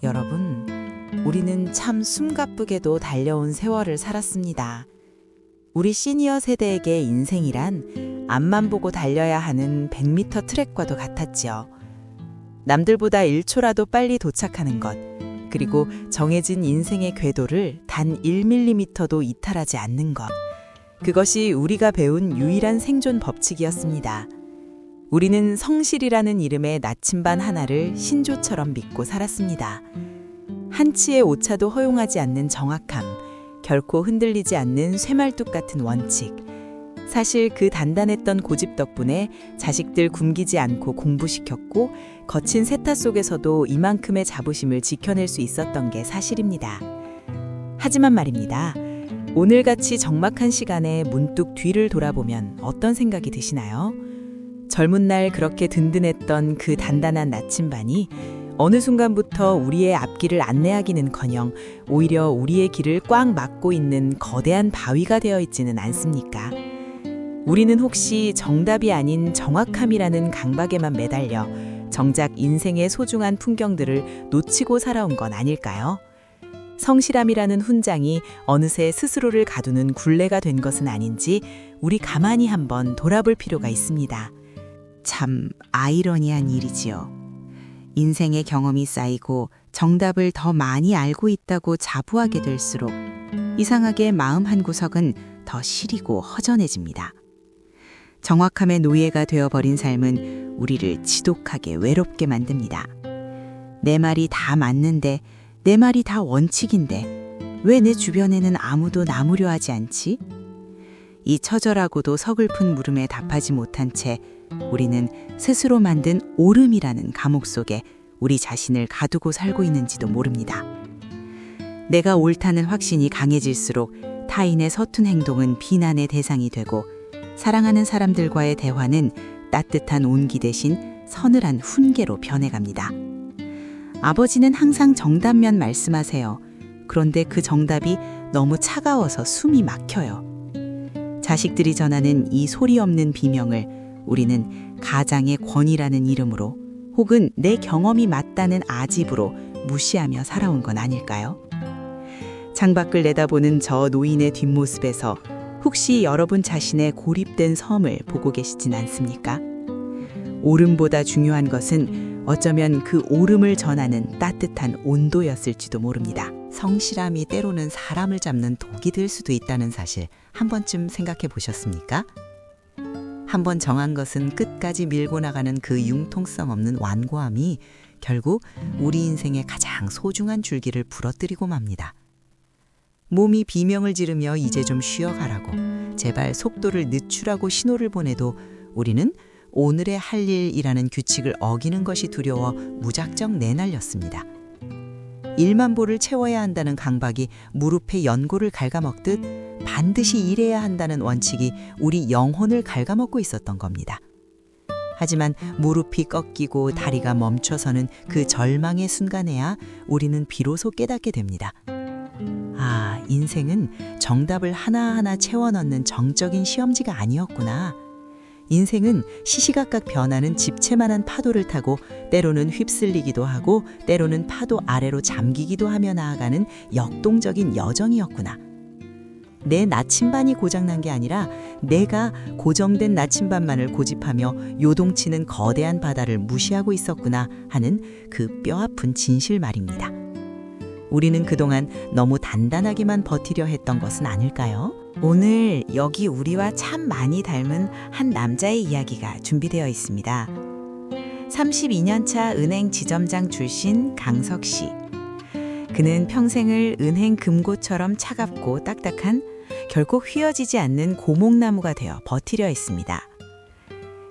여러분, 우리는 참 숨가쁘게도 달려온 세월을 살았습니다. 우리 시니어 세대에게 인생이란 앞만 보고 달려야 하는 100m 트랙과도 같았지요. 남들보다 1초라도 빨리 도착하는 것, 그리고 정해진 인생의 궤도를 단 1mm도 이탈하지 않는 것. 그것이 우리가 배운 유일한 생존 법칙이었습니다. 우리는 성실이라는 이름의 나침반 하나를 신조처럼 믿고 살았습니다. 한치의 오차도 허용하지 않는 정확함, 결코 흔들리지 않는 쇠말뚝 같은 원칙. 사실 그 단단했던 고집 덕분에 자식들 굶기지 않고 공부시켰고 거친 세타 속에서도 이만큼의 자부심을 지켜낼 수 있었던 게 사실입니다. 하지만 말입니다. 오늘같이 적막한 시간에 문득 뒤를 돌아보면 어떤 생각이 드시나요? 젊은 날 그렇게 든든했던 그 단단한 나침반이 어느 순간부터 우리의 앞길을 안내하기는커녕 오히려 우리의 길을 꽉 막고 있는 거대한 바위가 되어 있지는 않습니까? 우리는 혹시 정답이 아닌 정확함이라는 강박에만 매달려 정작 인생의 소중한 풍경들을 놓치고 살아온 건 아닐까요? 성실함이라는 훈장이 어느새 스스로를 가두는 굴레가 된 것은 아닌지 우리 가만히 한번 돌아볼 필요가 있습니다. 참 아이러니한 일이지요. 인생의 경험이 쌓이고 정답을 더 많이 알고 있다고 자부하게 될수록 이상하게 마음 한구석은 더 시리고 허전해집니다. 정확함의 노예가 되어버린 삶은 우리를 지독하게 외롭게 만듭니다. 내 말이 다 맞는데, 내 말이 다 원칙인데 왜 내 주변에는 아무도 나무려 하지 않지? 이 처절하고도 서글픈 물음에 답하지 못한 채 우리는 스스로 만든 옳음이라는 감옥 속에 우리 자신을 가두고 살고 있는지도 모릅니다. 내가 옳다는 확신이 강해질수록 타인의 서툰 행동은 비난의 대상이 되고 사랑하는 사람들과의 대화는 따뜻한 온기 대신 서늘한 훈계로 변해갑니다. 아버지는 항상 정답면 말씀하세요. 그런데 그 정답이 너무 차가워서 숨이 막혀요. 자식들이 전하는 이 소리 없는 비명을 우리는 가장의 권위라는 이름으로 혹은 내 경험이 맞다는 아집으로 무시하며 살아온 건 아닐까요? 창밖을 내다보는 저 노인의 뒷모습에서 혹시 여러분 자신의 고립된 섬을 보고 계시진 않습니까? 옳음보다 중요한 것은 어쩌면 그 옳음을 전하는 따뜻한 온도였을지도 모릅니다. 성실함이 때로는 사람을 잡는 독이 될 수도 있다는 사실 한 번쯤 생각해 보셨습니까? 한번 정한 것은 끝까지 밀고 나가는 그 융통성 없는 완고함이 결국 우리 인생의 가장 소중한 줄기를 부러뜨리고 맙니다. 몸이 비명을 지르며 이제 좀 쉬어가라고, 제발 속도를 늦추라고 신호를 보내도 우리는 오늘의 할 일이라는 규칙을 어기는 것이 두려워 무작정 내날렸습니다. 1만 보를 채워야 한다는 강박이 무릎에 연고를 갉아먹듯 반드시 일해야 한다는 원칙이 우리 영혼을 갉아먹고 있었던 겁니다. 하지만 무릎이 꺾이고 다리가 멈춰서는 그 절망의 순간에야 우리는 비로소 깨닫게 됩니다. 아, 인생은 정답을 하나하나 채워 넣는 정적인 시험지가 아니었구나. 인생은 시시각각 변하는 집채만한 파도를 타고 때로는 휩쓸리기도 하고 때로는 파도 아래로 잠기기도 하며 나아가는 역동적인 여정이었구나. 내 나침반이 고장난 게 아니라 내가 고정된 나침반만을 고집하며 요동치는 거대한 바다를 무시하고 있었구나 하는 그 뼈아픈 진실 말입니다. 우리는 그동안 너무 단단하게만 버티려 했던 것은 아닐까요? 오늘 여기 우리와 참 많이 닮은 한 남자의 이야기가 준비되어 있습니다. 32년차 은행 지점장 출신 강석 씨. 그는 평생을 은행 금고처럼 차갑고 딱딱한 결코 휘어지지 않는 고목나무가 되어 버티려 했습니다.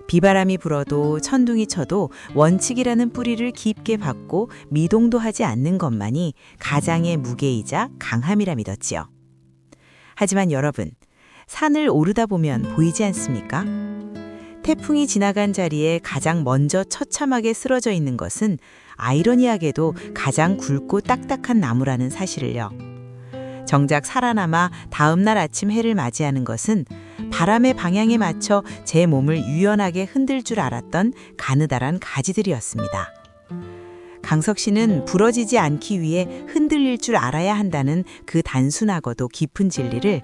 비바람이 불어도 천둥이 쳐도 원칙이라는 뿌리를 깊게 박고 미동도 하지 않는 것만이 가장의 무게이자 강함이라 믿었지요. 하지만 여러분, 산을 오르다 보면 보이지 않습니까? 태풍이 지나간 자리에 가장 먼저 처참하게 쓰러져 있는 것은 아이러니하게도 가장 굵고 딱딱한 나무라는 사실을요. 정작 살아남아 다음날 아침 해를 맞이하는 것은 바람의 방향에 맞춰 제 몸을 유연하게 흔들 줄 알았던 가느다란 가지들이었습니다. 강석 씨는 부러지지 않기 위해 흔들릴 줄 알아야 한다는 그 단순하고도 깊은 진리를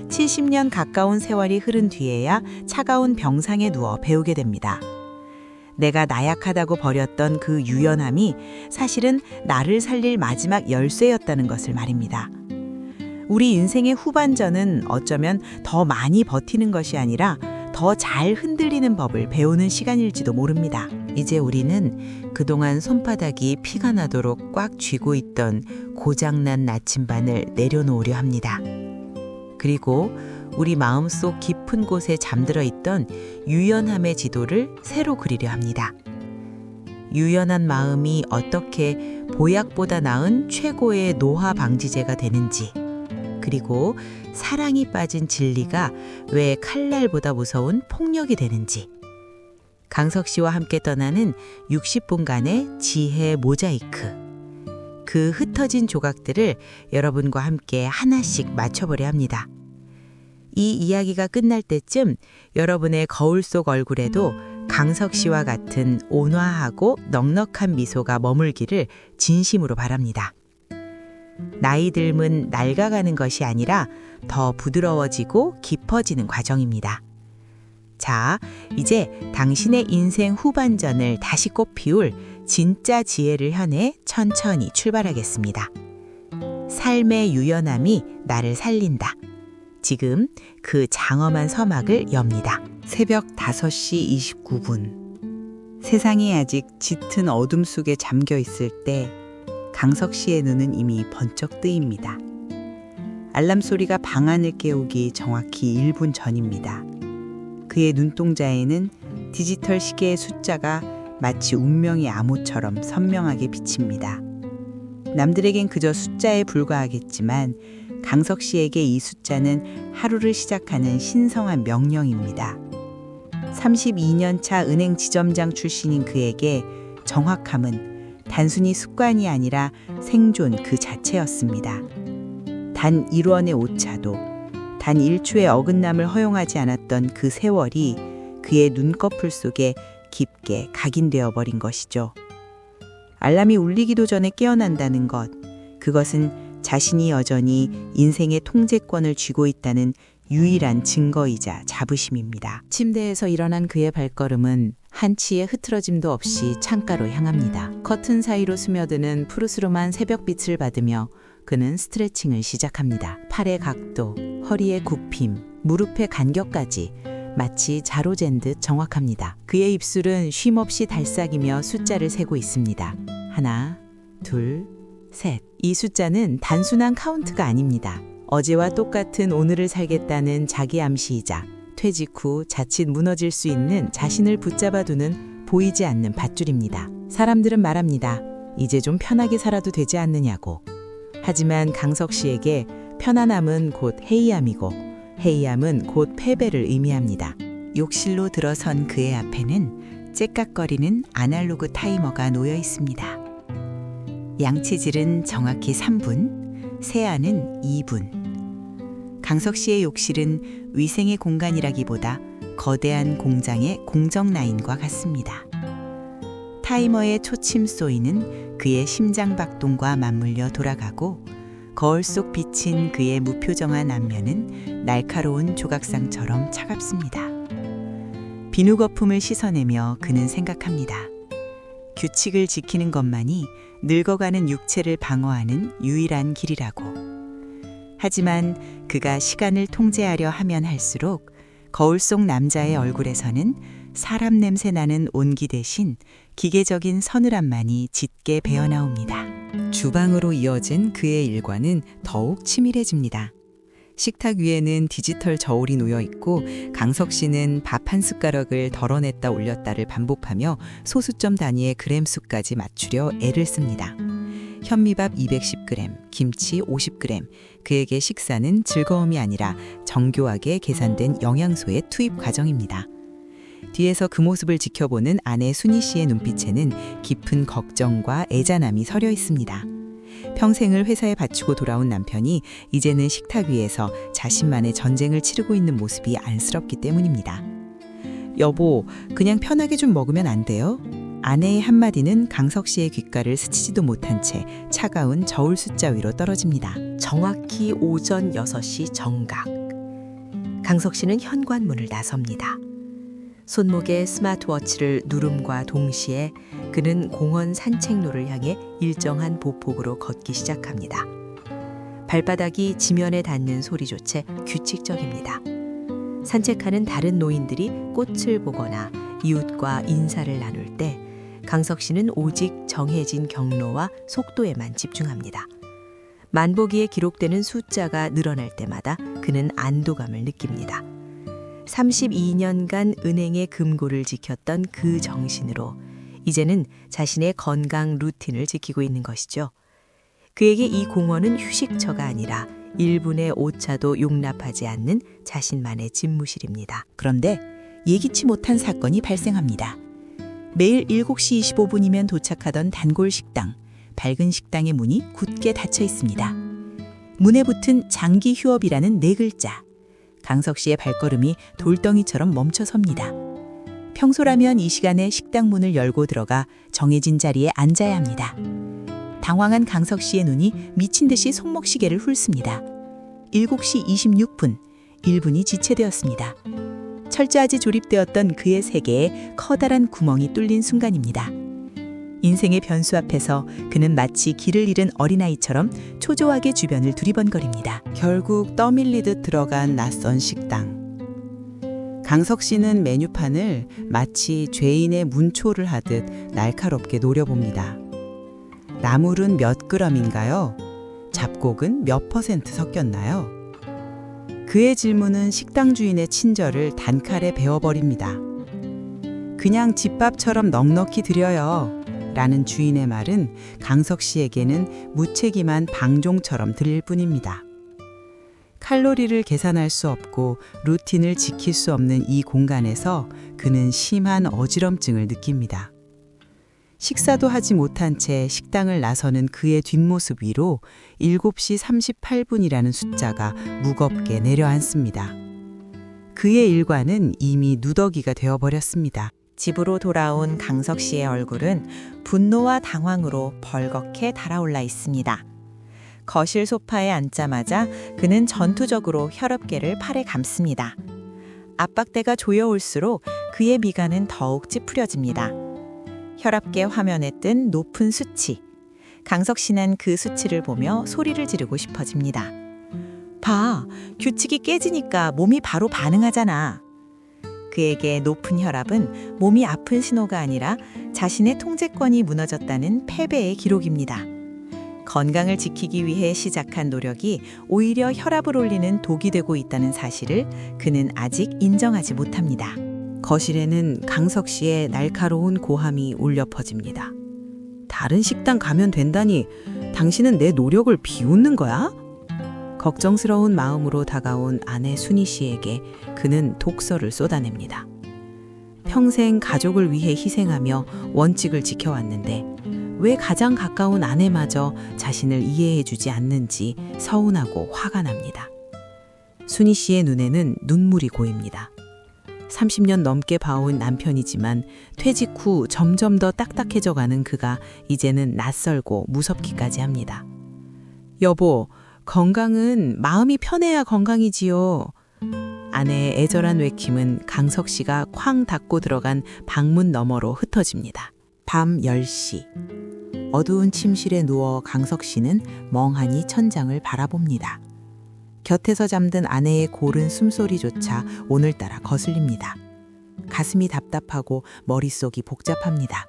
70년 가까운 세월이 흐른 뒤에야 차가운 병상에 누워 배우게 됩니다. 내가 나약하다고 버렸던 그 유연함이 사실은 나를 살릴 마지막 열쇠였다는 것을 말입니다. 우리 인생의 후반전은 어쩌면 더 많이 버티는 것이 아니라 더 잘 흔들리는 법을 배우는 시간일지도 모릅니다. 이제 우리는 그동안 손바닥이 피가 나도록 꽉 쥐고 있던 고장난 나침반을 내려놓으려 합니다. 그리고 우리 마음속 깊은 곳에 잠들어 있던 유연함의 지도를 새로 그리려 합니다. 유연한 마음이 어떻게 보약보다 나은 최고의 노화 방지제가 되는지, 그리고 사랑이 빠진 진리가 왜 칼날보다 무서운 폭력이 되는지, 강석 씨와 함께 떠나는 60분간의 지혜 모자이크. 그 흩어진 조각들을 여러분과 함께 하나씩 맞춰보려 합니다. 이 이야기가 끝날 때쯤 여러분의 거울 속 얼굴에도 강석 씨와 같은 온화하고 넉넉한 미소가 머물기를 진심으로 바랍니다. 나이 듦은 낡아가는 것이 아니라 더 부드러워지고 깊어지는 과정입니다. 자, 이제 당신의 인생 후반전을 다시 꽃피울 진짜 지혜를 현해 천천히 출발하겠습니다. 삶의 유연함이 나를 살린다. 지금 그 장엄한 서막을 엽니다. 새벽 5시 29분. 세상이 아직 짙은 어둠 속에 잠겨 있을 때 강석 씨의 눈은 이미 번쩍 뜨입니다. 알람 소리가 방 안을 깨우기 정확히 1분 전입니다. 그의 눈동자에는 디지털 시계의 숫자가 마치 운명의 암호처럼 선명하게 비칩니다. 남들에겐 그저 숫자에 불과하겠지만 강석 씨에게 이 숫자는 하루를 시작하는 신성한 명령입니다. 32년 차 은행 지점장 출신인 그에게 정확함은 단순히 습관이 아니라 생존 그 자체였습니다. 단 1원의 오차도, 단 1초의 어긋남을 허용하지 않았던 그 세월이 그의 눈꺼풀 속에 깊게 각인되어 버린 것이죠. 알람이 울리기도 전에 깨어난다는 것, 그것은 자신이 여전히 인생의 통제권을 쥐고 있다는 유일한 증거이자 자부심입니다. 침대에서 일어난 그의 발걸음은 한치의 흐트러짐도 없이 창가로 향합니다. 커튼 사이로 스며드는 푸르스름한 새벽빛을 받으며 그는 스트레칭을 시작합니다. 팔의 각도, 허리의 굽힘, 무릎의 간격까지 마치 자로 잰 듯 정확합니다. 그의 입술은 쉼없이 달싹이며 숫자를 세고 있습니다. 하나, 둘, 셋. 이 숫자는 단순한 카운트가 아닙니다. 어제와 똑같은 오늘을 살겠다는 자기 암시이자 퇴직 후 자칫 무너질 수 있는 자신을 붙잡아두는 보이지 않는 밧줄입니다. 사람들은 말합니다. 이제 좀 편하게 살아도 되지 않느냐고. 하지만 강석 씨에게 편안함은 곧 해이함이고 해이함은 곧 패배를 의미합니다. 욕실로 들어선 그의 앞에는 째깍거리는 아날로그 타이머가 놓여 있습니다. 양치질은 정확히 3분, 세안은 2분. 강석 씨의 욕실은 위생의 공간이라기보다 거대한 공장의 공정 라인과 같습니다. 타이머의 초침 소리는 그의 심장 박동과 맞물려 돌아가고 거울 속 비친 그의 무표정한 안면은 날카로운 조각상처럼 차갑습니다. 비누 거품을 씻어내며 그는 생각합니다. 규칙을 지키는 것만이 늙어가는 육체를 방어하는 유일한 길이라고. 하지만 그가 시간을 통제하려 하면 할수록 거울 속 남자의 얼굴에서는 사람 냄새 나는 온기 대신 기계적인 서늘함만이 짙게 배어나옵니다. 주방으로 이어진 그의 일과는 더욱 치밀해집니다. 식탁 위에는 디지털 저울이 놓여 있고 강석 씨는 밥 한 숟가락을 덜어냈다 올렸다를 반복하며 소수점 단위의 그램 수까지 맞추려 애를 씁니다. 현미밥 210g, 김치 50g. 그에게 식사는 즐거움이 아니라 정교하게 계산된 영양소의 투입 과정입니다. 뒤에서 그 모습을 지켜보는 아내 순희 씨의 눈빛에는 깊은 걱정과 애잔함이 서려 있습니다. 평생을 회사에 바치고 돌아온 남편이 이제는 식탁 위에서 자신만의 전쟁을 치르고 있는 모습이 안쓰럽기 때문입니다. 여보, 그냥 편하게 좀 먹으면 안 돼요? 아내의 한마디는 강석 씨의 귓가를 스치지도 못한 채 차가운 저울 숫자 위로 떨어집니다. 정확히 오전 6시 정각. 강석 씨는 현관문을 나섭니다. 손목에 스마트워치를 누름과 동시에 그는 공원 산책로를 향해 일정한 보폭으로 걷기 시작합니다. 발바닥이 지면에 닿는 소리조차 규칙적입니다. 산책하는 다른 노인들이 꽃을 보거나 이웃과 인사를 나눌 때 강석 씨는 오직 정해진 경로와 속도에만 집중합니다. 만보기에 기록되는 숫자가 늘어날 때마다 그는 안도감을 느낍니다. 32년간 은행의 금고를 지켰던 그 정신으로 이제는 자신의 건강 루틴을 지키고 있는 것이죠. 그에게 이 공원은 휴식처가 아니라 1분의 오차도 용납하지 않는 자신만의 집무실입니다. 그런데 예기치 못한 사건이 발생합니다. 매일 7시 25분이면 도착하던 단골 식당, 밝은 식당의 문이 굳게 닫혀 있습니다. 문에 붙은 장기 휴업이라는 4글자. 강석 씨의 발걸음이 돌덩이처럼 멈춰 섭니다. 평소라면 이 시간에 식당 문을 열고 들어가 정해진 자리에 앉아야 합니다. 당황한 강석 씨의 눈이 미친 듯이 손목시계를 훑습니다. 7시 26분, 1분이 지체되었습니다. 철저하게 조립되었던 그의 세계에 커다란 구멍이 뚫린 순간입니다. 인생의 변수 앞에서 그는 마치 길을 잃은 어린아이처럼 초조하게 주변을 두리번거립니다. 결국 떠밀리듯 들어간 낯선 식당. 강석 씨는 메뉴판을 마치 죄인의 문초를 하듯 날카롭게 노려봅니다. 나물은 몇 그램인가요? 잡곡은 몇 퍼센트 섞였나요? 그의 질문은 식당 주인의 친절을 단칼에 베어버립니다. 그냥 집밥처럼 넉넉히 드려요. 라는 주인의 말은 강석 씨에게는 무책임한 방종처럼 들릴 뿐입니다. 칼로리를 계산할 수 없고 루틴을 지킬 수 없는 이 공간에서 그는 심한 어지럼증을 느낍니다. 식사도 하지 못한 채 식당을 나서는 그의 뒷모습 위로 7시 38분이라는 숫자가 무겁게 내려앉습니다. 그의 일과는 이미 누더기가 되어버렸습니다. 집으로 돌아온 강석 씨의 얼굴은 분노와 당황으로 벌겋게 달아올라 있습니다. 거실 소파에 앉자마자 그는 전투적으로 혈압계를 팔에 감습니다. 압박대가 조여올수록 그의 미간은 더욱 찌푸려집니다. 혈압계 화면에 뜬 높은 수치. 강석 씨는 그 수치를 보며 소리를 지르고 싶어집니다. 봐, 규칙이 깨지니까 몸이 바로 반응하잖아. 그에게 높은 혈압은 몸이 아픈 신호가 아니라 자신의 통제권이 무너졌다는 패배의 기록입니다. 건강을 지키기 위해 시작한 노력이 오히려 혈압을 올리는 독이 되고 있다는 사실을 그는 아직 인정하지 못합니다. 거실에는 강석 씨의 날카로운 고함이 울려 퍼집니다. 다른 식당 가면 된다니 당신은 내 노력을 비웃는 거야? 걱정스러운 마음으로 다가온 아내 순희 씨에게 그는 독서를 쏟아냅니다. 평생 가족을 위해 희생하며 원칙을 지켜왔는데 왜 가장 가까운 아내마저 자신을 이해해주지 않는지 서운하고 화가 납니다. 순희 씨의 눈에는 눈물이 고입니다. 30년 넘게 봐온 남편이지만 퇴직 후 점점 더 딱딱해져가는 그가 이제는 낯설고 무섭기까지 합니다. 여보, 건강은 마음이 편해야 건강이지요. 아내의 애절한 외침은 강석 씨가 쾅 닫고 들어간 방문 너머로 흩어집니다. 밤 10시. 어두운 침실에 누워 강석 씨는 멍하니 천장을 바라봅니다. 곁에서 잠든 아내의 고른 숨소리조차 오늘따라 거슬립니다. 가슴이 답답하고 머릿속이 복잡합니다.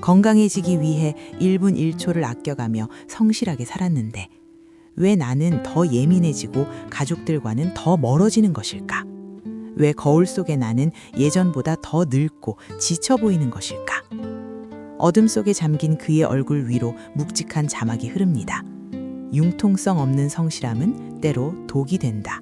건강해지기 위해 1분 1초를 아껴가며 성실하게 살았는데 왜 나는 더 예민해지고 가족들과는 더 멀어지는 것일까? 왜 거울 속의 나는 예전보다 더 늙고 지쳐 보이는 것일까? 어둠 속에 잠긴 그의 얼굴 위로 묵직한 자막이 흐릅니다. 융통성 없는 성실함은 때로 독이 된다.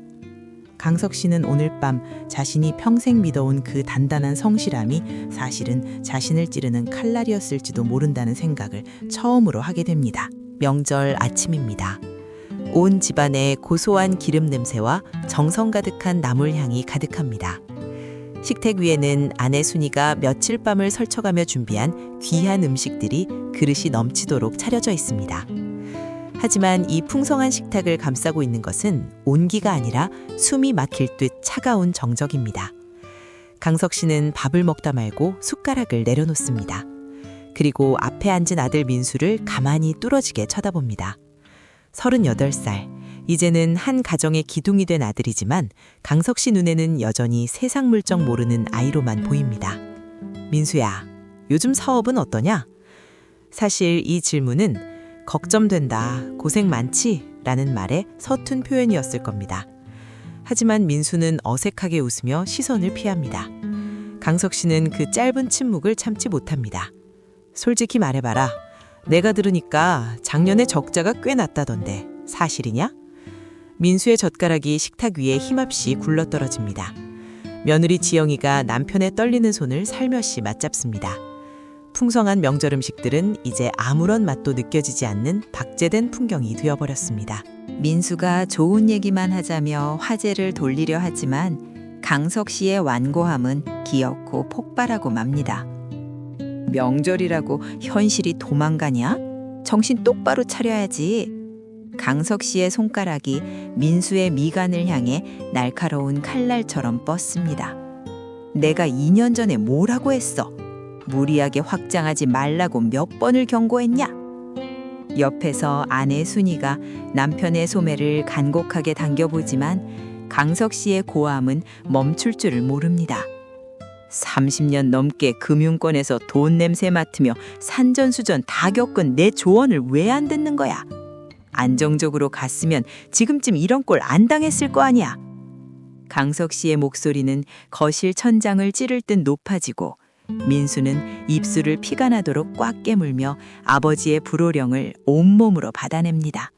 강석 씨는 오늘 밤 자신이 평생 믿어온 그 단단한 성실함이 사실은 자신을 찌르는 칼날이었을지도 모른다는 생각을 처음으로 하게 됩니다. 명절 아침입니다. 온 집안에 고소한 기름 냄새와 정성 가득한 나물 향이 가득합니다. 식탁 위에는 아내 순이가 며칠 밤을 설쳐가며 준비한 귀한 음식들이 그릇이 넘치도록 차려져 있습니다. 하지만 이 풍성한 식탁을 감싸고 있는 것은 온기가 아니라 숨이 막힐 듯 차가운 정적입니다. 강석 씨는 밥을 먹다 말고 숟가락을 내려놓습니다. 그리고 앞에 앉은 아들 민수를 가만히 뚫어지게 쳐다봅니다. 38살, 이제는 한 가정의 기둥이 된 아들이지만 강석 씨 눈에는 여전히 세상 물정 모르는 아이로만 보입니다. 민수야, 요즘 사업은 어떠냐? 사실 이 질문은 걱정된다, 고생 많지? 라는 말의 서툰 표현이었을 겁니다. 하지만 민수는 어색하게 웃으며 시선을 피합니다. 강석 씨는 그 짧은 침묵을 참지 못합니다. 솔직히 말해봐라. 내가 들으니까 작년에 적자가 꽤 났다던데 사실이냐? 민수의 젓가락이 식탁 위에 힘없이 굴러떨어집니다. 며느리 지영이가 남편의 떨리는 손을 살며시 맞잡습니다. 풍성한 명절 음식들은 이제 아무런 맛도 느껴지지 않는 박제된 풍경이 되어버렸습니다. 민수가 좋은 얘기만 하자며 화제를 돌리려 하지만 강석 씨의 완고함은 기어코 폭발하고 맙니다. 명절이라고 현실이 도망가냐? 정신 똑바로 차려야지. 강석 씨의 손가락이 민수의 미간을 향해 날카로운 칼날처럼 뻗습니다. 내가 2년 전에 뭐라고 했어? 무리하게 확장하지 말라고 몇 번을 경고했냐? 옆에서 아내 순이가 남편의 소매를 간곡하게 당겨보지만 강석 씨의 고함은 멈출 줄을 모릅니다. 30년 넘게 금융권에서 돈 냄새 맡으며 산전수전 다 겪은 내 조언을 왜 안 듣는 거야? 안정적으로 갔으면 지금쯤 이런 꼴 안 당했을 거 아니야. 강석 씨의 목소리는 거실 천장을 찌를 듯 높아지고 민수는 입술을 피가 나도록 꽉 깨물며 아버지의 불호령을 온몸으로 받아냅니다.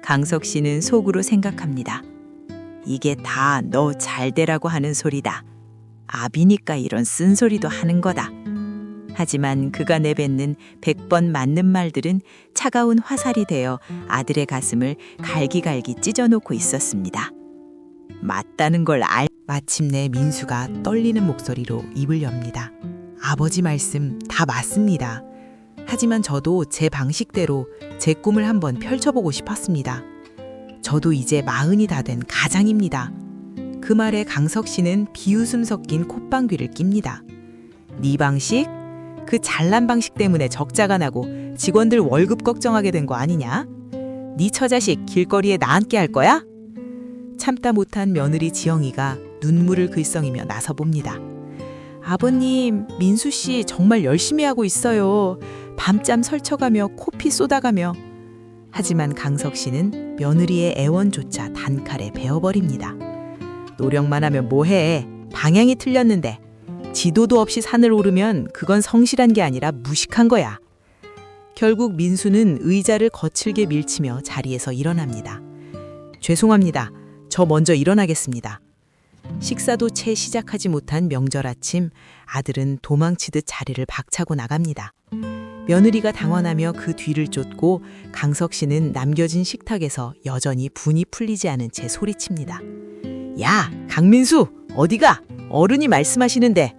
강석 씨는 속으로 생각합니다. 이게 다 너 잘되라고 하는 소리다. 아비니까 이런 쓴소리도 하는 거다. 하지만 그가 내뱉는 100번 맞는 말들은 차가운 화살이 되어 아들의 가슴을 갈기갈기 찢어놓고 있었습니다. 맞다는 걸 마침내 민수가 떨리는 목소리로 입을 엽니다. 아버지 말씀 다 맞습니다. 하지만 저도 제 방식대로 제 꿈을 한번 펼쳐보고 싶었습니다. 저도 이제 40이 다 된 가장입니다. 그 말에 강석 씨는 비웃음 섞인 콧방귀를 낍니다. 네 방식? 그 잘난 방식 때문에 적자가 나고 직원들 월급 걱정하게 된 거 아니냐? 네 처자식 길거리에 나앉게 할 거야? 참다 못한 며느리 지영이가 눈물을 글썽이며 나서봅니다. 아버님, 민수 씨 정말 열심히 하고 있어요. 밤잠 설쳐가며 코피 쏟아가며. 하지만 강석 씨는 며느리의 애원조차 단칼에 베어버립니다. 노력만 하면 뭐해? 방향이 틀렸는데. 지도도 없이 산을 오르면 그건 성실한 게 아니라 무식한 거야. 결국 민수는 의자를 거칠게 밀치며 자리에서 일어납니다. 죄송합니다. 저 먼저 일어나겠습니다. 식사도 채 시작하지 못한 명절 아침, 아들은 도망치듯 자리를 박차고 나갑니다. 며느리가 당황하며 그 뒤를 쫓고 강석 씨는 남겨진 식탁에서 여전히 분이 풀리지 않은 채 소리칩니다. 야, 강민수, 어디가? 어른이 말씀하시는데.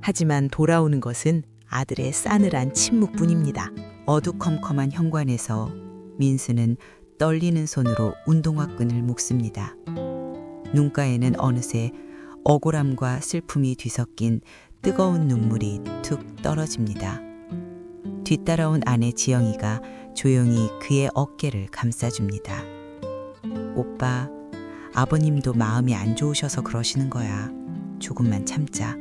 하지만 돌아오는 것은 아들의 싸늘한 침묵뿐입니다. 어두컴컴한 현관에서 민수는 떨리는 손으로 운동화끈을 묶습니다. 눈가에는 어느새 억울함과 슬픔이 뒤섞인 뜨거운 눈물이 툭 떨어집니다. 뒤따라온 아내 지영이가 조용히 그의 어깨를 감싸줍니다. 오빠, 아버님도 마음이 안 좋으셔서 그러시는 거야. 조금만 참자.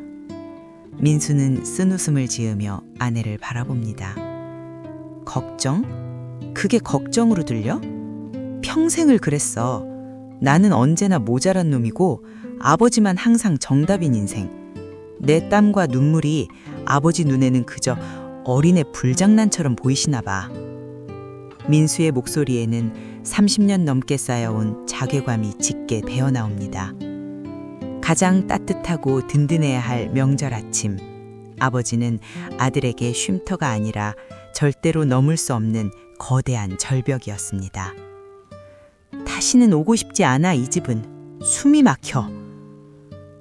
민수는 쓴웃음을 지으며 아내를 바라봅니다. 걱정? 그게 걱정으로 들려? 평생을 그랬어. 나는 언제나 모자란 놈이고 아버지만 항상 정답인 인생. 내 땀과 눈물이 아버지 눈에는 그저 어린애 불장난처럼 보이시나 봐. 민수의 목소리에는 30년 넘게 쌓여온 자괴감이 짙게 배어나옵니다. 가장 따뜻하고 든든해야 할 명절 아침, 아버지는 아들에게 쉼터가 아니라 절대로 넘을 수 없는 거대한 절벽이었습니다. 다시는 오고 싶지 않아, 이 집은. 숨이 막혀.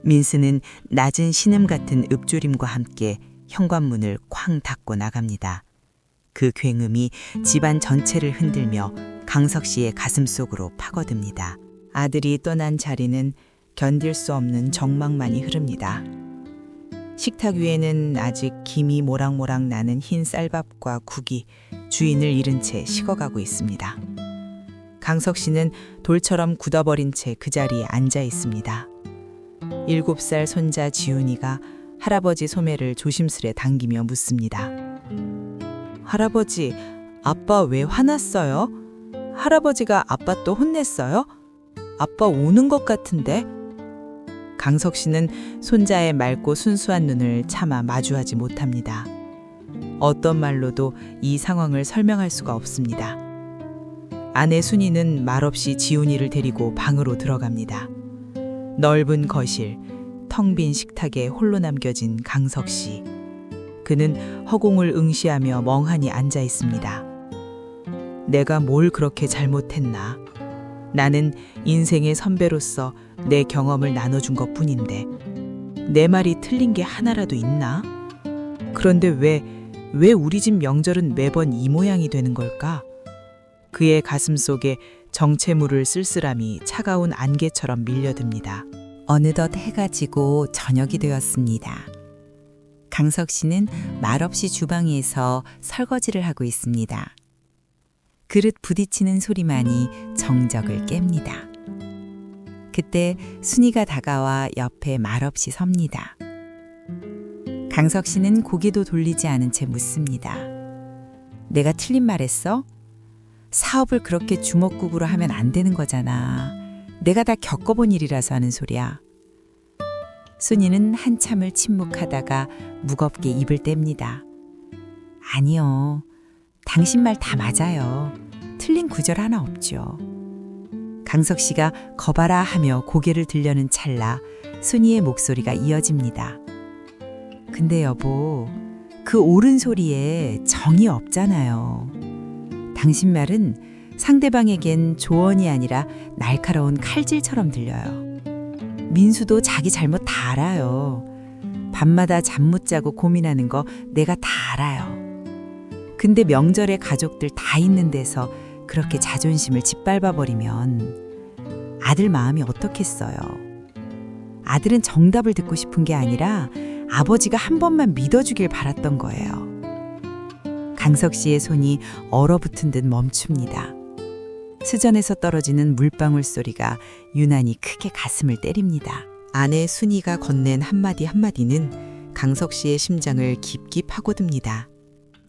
민수는 낮은 신음 같은 읍조림과 함께 현관문을 쾅 닫고 나갑니다. 그 굉음이 집안 전체를 흔들며 강석 씨의 가슴 속으로 파고듭니다. 아들이 떠난 자리는 견딜 수 없는 정막만이 흐릅니다. 식탁 위에는 아직 김이 모락모락 나는 흰 쌀밥과 국이 주인을 잃은 채 식어가고 있습니다. 강석 씨는 돌처럼 굳어버린 채 그 자리에 앉아 있습니다. 7살 손자 지훈이가 할아버지 소매를 조심스레 당기며 묻습니다. 할아버지, 아빠 왜 화났어요? 할아버지가 아빠 또 혼냈어요? 아빠 우는 것 같은데? 강석 씨는 손자의 맑고 순수한 눈을 차마 마주하지 못합니다. 어떤 말로도 이 상황을 설명할 수가 없습니다. 아내 순이는 말없이 지훈이를 데리고 방으로 들어갑니다. 넓은 거실, 텅 빈 식탁에 홀로 남겨진 강석 씨. 그는 허공을 응시하며 멍하니 앉아 있습니다. 내가 뭘 그렇게 잘못했나? 나는 인생의 선배로서 내 경험을 나눠준 것뿐인데 내 말이 틀린 게 하나라도 있나? 그런데 왜 우리 집 명절은 매번 이 모양이 되는 걸까? 그의 가슴 속에 정체물을 쓸쓸함이 차가운 안개처럼 밀려듭니다. 어느덧 해가 지고 저녁이 되었습니다. 강석 씨는 말없이 주방에서 설거지를 하고 있습니다. 그릇 부딪히는 소리만이 정적을 깹니다. 그때 순이가 다가와 옆에 말없이 섭니다. 강석 씨는 고개도 돌리지 않은 채 묻습니다. 내가 틀린 말 했어? 사업을 그렇게 주먹국으로 하면 안 되는 거잖아. 내가 다 겪어본 일이라서 하는 소리야. 순이는 한참을 침묵하다가 무겁게 입을 뗍니다. 아니요. 당신 말 다 맞아요. 틀린 구절 하나 없죠. 강석 씨가 거봐라 하며 고개를 들려는 찰나 순이의 목소리가 이어집니다. 근데 여보, 그 옳은 소리에 정이 없잖아요. 당신 말은 상대방에겐 조언이 아니라 날카로운 칼질처럼 들려요. 민수도 자기 잘못 다 알아요. 밤마다 잠 못 자고 고민하는 거 내가 다 알아요. 근데 명절에 가족들 다 있는 데서 그렇게 자존심을 짓밟아버리면 아들 마음이 어떻겠어요. 아들은 정답을 듣고 싶은 게 아니라 아버지가 한 번만 믿어주길 바랐던 거예요. 강석 씨의 손이 얼어붙은 듯 멈춥니다. 수전에서 떨어지는 물방울 소리가 유난히 크게 가슴을 때립니다. 아내 순이가 건넨 한마디 한마디는 강석 씨의 심장을 깊이 파고듭니다.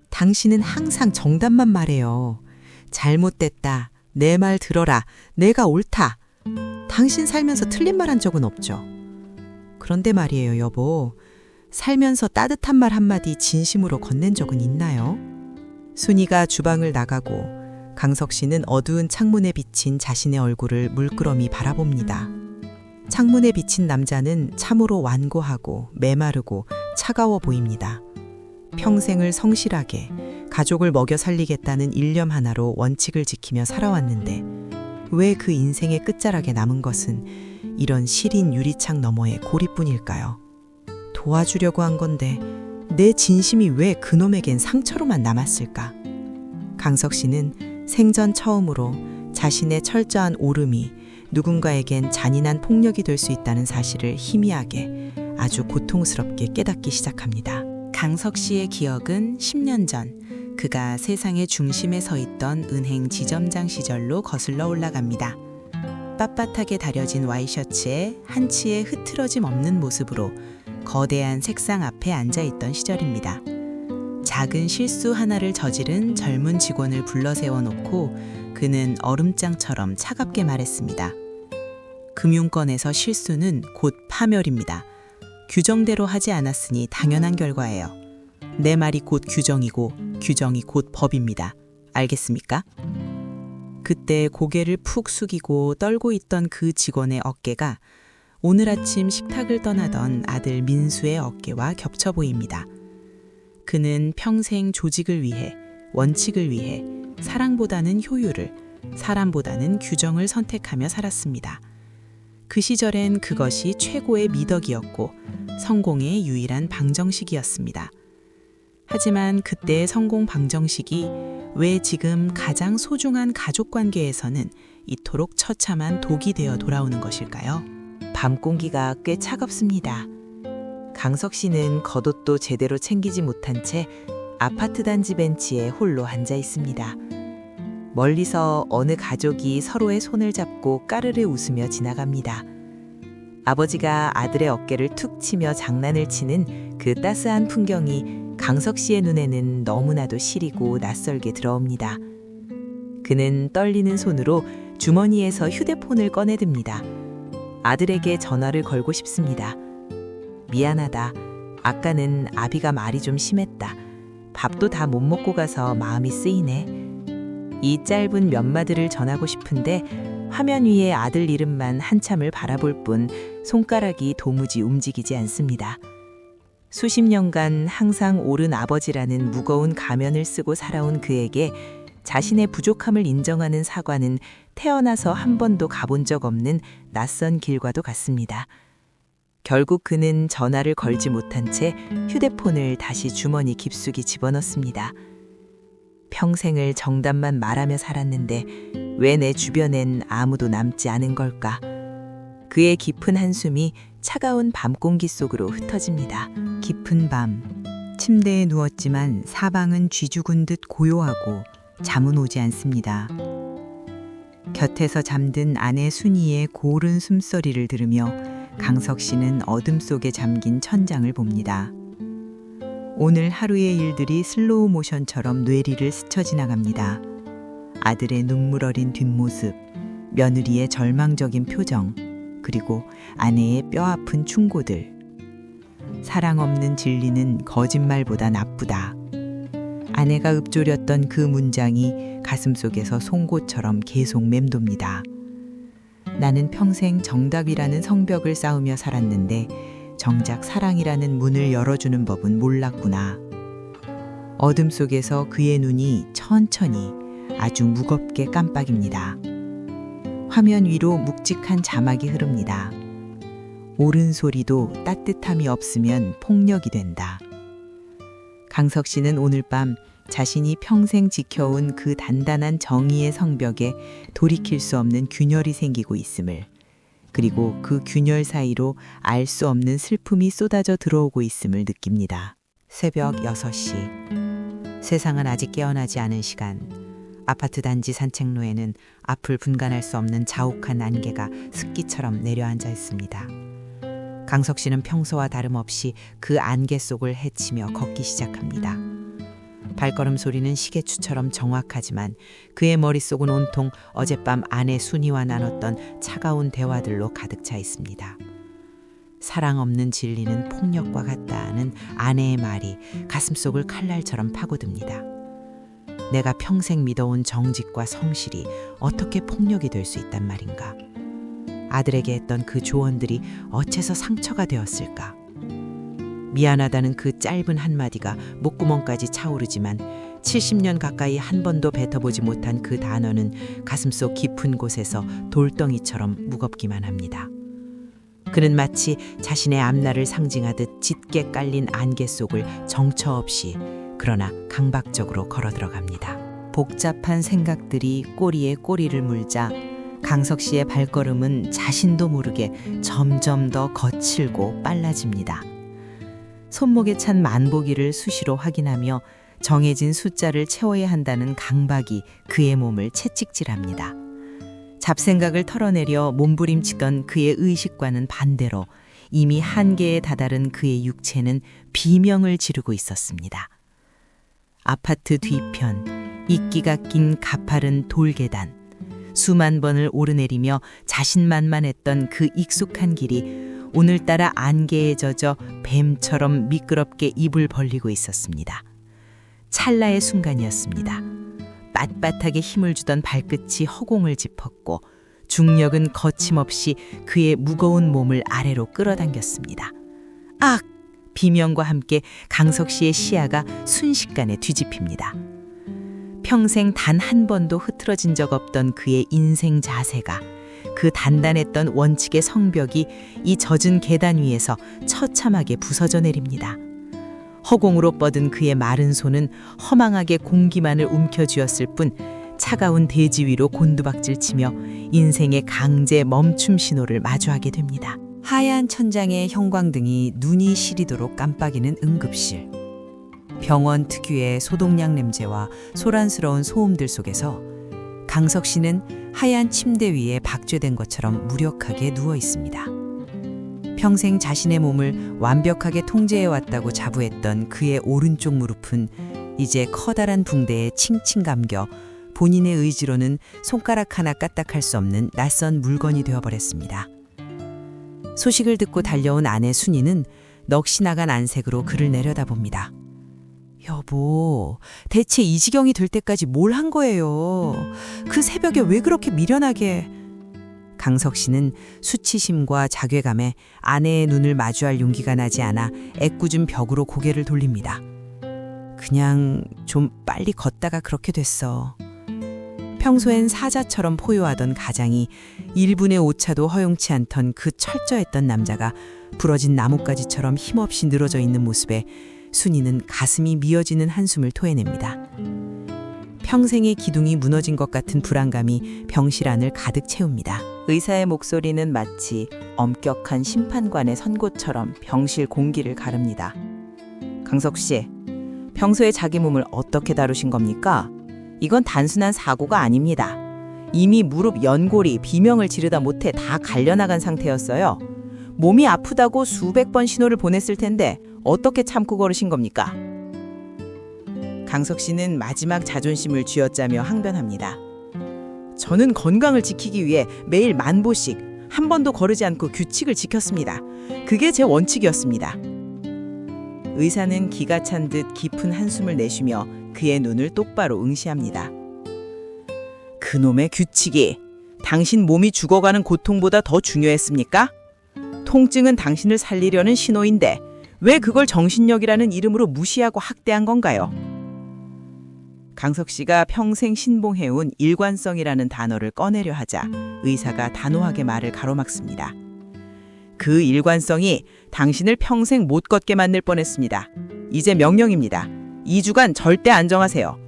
당신은 항상 정답만 말해요. 잘못됐다. 내 말 들어라. 내가 옳다. 당신 살면서 틀린 말 한 적은 없죠. 그런데 말이에요, 여보. 살면서 따뜻한 말 한마디 진심으로 건넨 적은 있나요? 순이가 주방을 나가고 강석 씨는 어두운 창문에 비친 자신의 얼굴을 물끄러미 바라봅니다. 창문에 비친 남자는 참으로 완고하고 메마르고 차가워 보입니다. 평생을 성실하게 가족을 먹여 살리겠다는 일념 하나로 원칙을 지키며 살아왔는데 왜 그 인생의 끝자락에 남은 것은 이런 시린 유리창 너머의 고립뿐일까요? 도와주려고 한 건데 내 진심이 왜 그놈에겐 상처로만 남았을까? 강석 씨는 생전 처음으로 자신의 철저한 옳음이 누군가에겐 잔인한 폭력이 될 수 있다는 사실을 희미하게 아주 고통스럽게 깨닫기 시작합니다. 강석 씨의 기억은 10년 전 그가 세상의 중심에 서 있던 은행 지점장 시절로 거슬러 올라갑니다. 빳빳하게 다려진 와이셔츠에 한치의 흐트러짐 없는 모습으로 거대한 색상 앞에 앉아있던 시절입니다. 작은 실수 하나를 저지른 젊은 직원을 불러 세워놓고 그는 얼음장처럼 차갑게 말했습니다. 금융권에서 실수는 곧 파멸입니다. 규정대로 하지 않았으니 당연한 결과예요. 내 말이 곧 규정이고 규정이 곧 법입니다. 알겠습니까? 그때 고개를 푹 숙이고 떨고 있던 그 직원의 어깨가 오늘 아침 식탁을 떠나던 아들 민수의 어깨와 겹쳐 보입니다. 그는 평생 조직을 위해, 원칙을 위해 사랑보다는 효율을, 사람보다는 규정을 선택하며 살았습니다. 그 시절엔 그것이 최고의 미덕이었고 성공의 유일한 방정식이었습니다. 하지만 그때의 성공 방정식이 왜 지금 가장 소중한 가족 관계에서는 이토록 처참한 독이 되어 돌아오는 것일까요? 밤 공기가 꽤 차갑습니다. 강석 씨는 겉옷도 제대로 챙기지 못한 채 아파트 단지 벤치에 홀로 앉아 있습니다. 멀리서 어느 가족이 서로의 손을 잡고 까르르 웃으며 지나갑니다. 아버지가 아들의 어깨를 툭 치며 장난을 치는 그 따스한 풍경이 강석 씨의 눈에는 너무나도 시리고 낯설게 들어옵니다. 그는 떨리는 손으로 주머니에서 휴대폰을 꺼내듭니다. 아들에게 전화를 걸고 싶습니다. 미안하다. 아까는 아비가 말이 좀 심했다. 밥도 다 못 먹고 가서 마음이 쓰이네. 이 짧은 몇 마디를 전하고 싶은데 화면 위에 아들 이름만 한참을 바라볼 뿐 손가락이 도무지 움직이지 않습니다. 수십 년간 항상 옳은 아버지라는 무거운 가면을 쓰고 살아온 그에게 자신의 부족함을 인정하는 사과는 태어나서 한 번도 가본 적 없는 낯선 길과도 같습니다. 결국 그는 전화를 걸지 못한 채 휴대폰을 다시 주머니 깊숙이 집어넣습니다. 평생을 정답만 말하며 살았는데 왜 내 주변엔 아무도 남지 않은 걸까? 그의 깊은 한숨이 차가운 밤 공기 속으로 흩어집니다. 깊은 밤, 침대에 누웠지만 사방은 쥐죽은 듯 고요하고 잠은 오지 않습니다. 곁에서 잠든 아내 순이의 고른 숨소리를 들으며 강석 씨는 어둠 속에 잠긴 천장을 봅니다. 오늘 하루의 일들이 슬로우 모션처럼 뇌리를 스쳐 지나갑니다. 아들의 눈물 어린 뒷모습, 며느리의 절망적인 표정, 그리고 아내의 뼈아픈 충고들. 사랑 없는 진리는 거짓말보다 나쁘다. 아내가 읊조렸던 그 문장이 가슴속에서 송곳처럼 계속 맴돕니다. 나는 평생 정답이라는 성벽을 쌓으며 살았는데 정작 사랑이라는 문을 열어주는 법은 몰랐구나. 어둠 속에서 그의 눈이 천천히 아주 무겁게 깜빡입니다. 화면 위로 묵직한 자막이 흐릅니다. 옳은 소리도 따뜻함이 없으면 폭력이 된다. 강석 씨는 오늘 밤 자신이 평생 지켜온 그 단단한 정의의 성벽에 돌이킬 수 없는 균열이 생기고 있음을, 그리고 그 균열 사이로 알 수 없는 슬픔이 쏟아져 들어오고 있음을 느낍니다. 새벽 6시. 세상은 아직 깨어나지 않은 시간. 아파트 단지 산책로에는 앞을 분간할 수 없는 자욱한 안개가 습기처럼 내려앉아 있습니다. 강석 씨는 평소와 다름없이 그 안개 속을 헤치며 걷기 시작합니다. 발걸음 소리는 시계추처럼 정확하지만 그의 머릿속은 온통 어젯밤 아내 순이와 나눴던 차가운 대화들로 가득 차 있습니다. 사랑 없는 진리는 폭력과 같다는 아내의 말이 가슴속을 칼날처럼 파고듭니다. 내가 평생 믿어온 정직과 성실이 어떻게 폭력이 될 수 있단 말인가? 아들에게 했던 그 조언들이 어째서 상처가 되었을까? 미안하다는 그 짧은 한마디가 목구멍까지 차오르지만 70년 가까이 한 번도 뱉어보지 못한 그 단어는 가슴속 깊은 곳에서 돌덩이처럼 무겁기만 합니다. 그는 마치 자신의 앞날을 상징하듯 짙게 깔린 안개 속을 정처 없이 그러나 강박적으로 걸어 들어갑니다. 복잡한 생각들이 꼬리에 꼬리를 물자 강석 씨의 발걸음은 자신도 모르게 점점 더 거칠고 빨라집니다. 손목에 찬 만보기를 수시로 확인하며 정해진 숫자를 채워야 한다는 강박이 그의 몸을 채찍질합니다. 잡생각을 털어내려 몸부림치던 그의 의식과는 반대로 이미 한계에 다다른 그의 육체는 비명을 지르고 있었습니다. 아파트 뒤편, 이끼가 낀 가파른 돌계단, 수만 번을 오르내리며 자신만만했던 그 익숙한 길이 오늘따라 안개에 젖어 뱀처럼 미끄럽게 입을 벌리고 있었습니다. 찰나의 순간이었습니다. 빳빳하게 힘을 주던 발끝이 허공을 짚었고 중력은 거침없이 그의 무거운 몸을 아래로 끌어당겼습니다. 악! 비명과 함께 강석 씨의 시야가 순식간에 뒤집힙니다. 평생 단 한 번도 흐트러진 적 없던 그의 인생 자세가 그 단단했던 원칙의 성벽이 이 젖은 계단 위에서 처참하게 부서져 내립니다. 허공으로 뻗은 그의 마른 손은 허망하게 공기만을 움켜쥐었을 뿐 차가운 대지 위로 곤두박질치며 인생의 강제 멈춤 신호를 마주하게 됩니다. 하얀 천장의 형광등이 눈이 시리도록 깜빡이는 응급실. 병원 특유의 소독약 냄새와 소란스러운 소음들 속에서 강석 씨는 하얀 침대 위에 박죄된 것처럼 무력하게 누워 있습니다. 평생 자신의 몸을 완벽하게 통제해왔다고 자부했던 그의 오른쪽 무릎은 이제 커다란 붕대에 칭칭 감겨 본인의 의지로는 손가락 하나 까딱할 수 없는 낯선 물건이 되어버렸습니다. 소식을 듣고 달려온 아내 순이는 넋이 나간 안색으로 그를 내려다봅니다. 여보, 대체 이 지경이 될 때까지 뭘 한 거예요? 그 새벽에 왜 그렇게 미련하게... 강석 씨는 수치심과 자괴감에 아내의 눈을 마주할 용기가 나지 않아 애꿎은 벽으로 고개를 돌립니다. 그냥 좀 빨리 걷다가 그렇게 됐어. 평소엔 사자처럼 포효하던 가장이 1분의 오차도 허용치 않던 그 철저했던 남자가 부러진 나뭇가지처럼 힘없이 늘어져 있는 모습에 순이는 가슴이 미어지는 한숨을 토해냅니다. 평생의 기둥이 무너진 것 같은 불안감이 병실 안을 가득 채웁니다. 의사의 목소리는 마치 엄격한 심판관의 선고처럼 병실 공기를 가릅니다. 강석 씨, 평소에 자기 몸을 어떻게 다루신 겁니까? 이건 단순한 사고가 아닙니다. 이미 무릎 연골이 비명을 지르다 못해 다 갈려나간 상태였어요. 몸이 아프다고 수백 번 신호를 보냈을 텐데 어떻게 참고 걸으신 겁니까? 강석 씨는 마지막 자존심을 쥐어짜며 항변합니다. 저는 건강을 지키기 위해 매일 10,000보씩 한 번도 거르지 않고 규칙을 지켰습니다. 그게 제 원칙이었습니다. 의사는 기가 찬 듯 깊은 한숨을 내쉬며 그의 눈을 똑바로 응시합니다. 그놈의 규칙이 당신 몸이 죽어가는 고통보다 더 중요했습니까? 통증은 당신을 살리려는 신호인데 왜 그걸 정신력이라는 이름으로 무시하고 학대한 건가요? 강석 씨가 평생 신봉해온 일관성이라는 단어를 꺼내려 하자 의사가 단호하게 말을 가로막습니다. 그 일관성이 당신을 평생 못 걷게 만들 뻔했습니다. 이제 명령입니다. 2주간 절대 안정하세요.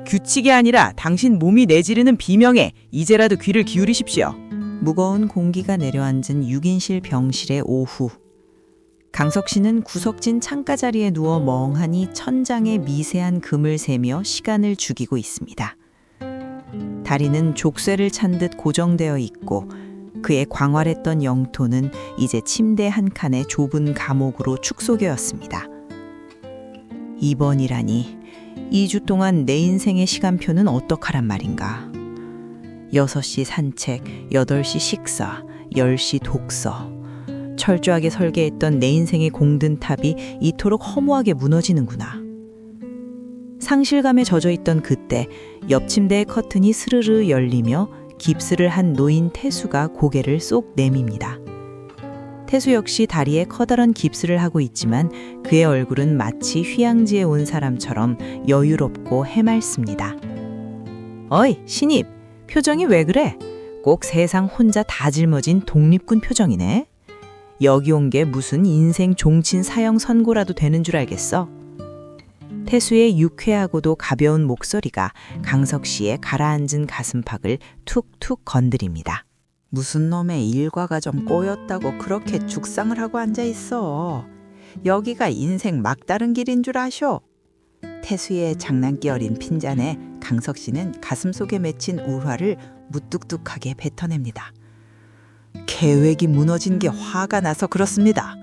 규칙이 아니라 당신 몸이 내지르는 비명에 이제라도 귀를 기울이십시오. 무거운 공기가 내려앉은 6인실 병실의 오후. 강석 씨는 구석진 창가 자리에 누워 멍하니 천장의 미세한 금을 세며 시간을 죽이고 있습니다. 다리는 족쇄를 찬 듯 고정되어 있고 그의 광활했던 영토는 이제 침대 한 칸의 좁은 감옥으로 축소되었습니다. 입원이라니 2주 동안 내 인생의 시간표는 어떡하란 말인가. 6시 산책, 8시 식사, 10시 독서. 철저하게 설계했던 내 인생의 공든 탑이 이토록 허무하게 무너지는구나. 상실감에 젖어있던 그때 옆 침대의 커튼이 스르르 열리며 깁스를 한 노인 태수가 고개를 쏙 내밉니다. 태수 역시 다리에 커다란 깁스를 하고 있지만 그의 얼굴은 마치 휴양지에 온 사람처럼 여유롭고 해맑습니다. 어이, 신입, 표정이 왜 그래? 꼭 세상 혼자 다 짊어진 독립군 표정이네. 여기 온 게 무슨 인생 종친 사형 선고라도 되는 줄 알겠어? 태수의 유쾌하고도 가벼운 목소리가 강석 씨의 가라앉은 가슴팍을 툭툭 건드립니다. 무슨 놈의 일과가 좀 꼬였다고 그렇게 죽상을 하고 앉아있어. 여기가 인생 막다른 길인 줄 아쇼. 태수의 장난기 어린 핀잔에 강석 씨는 가슴속에 맺힌 울화를 무뚝뚝하게 뱉어냅니다. 계획이 무너진 게 화가 나서 그렇습니다.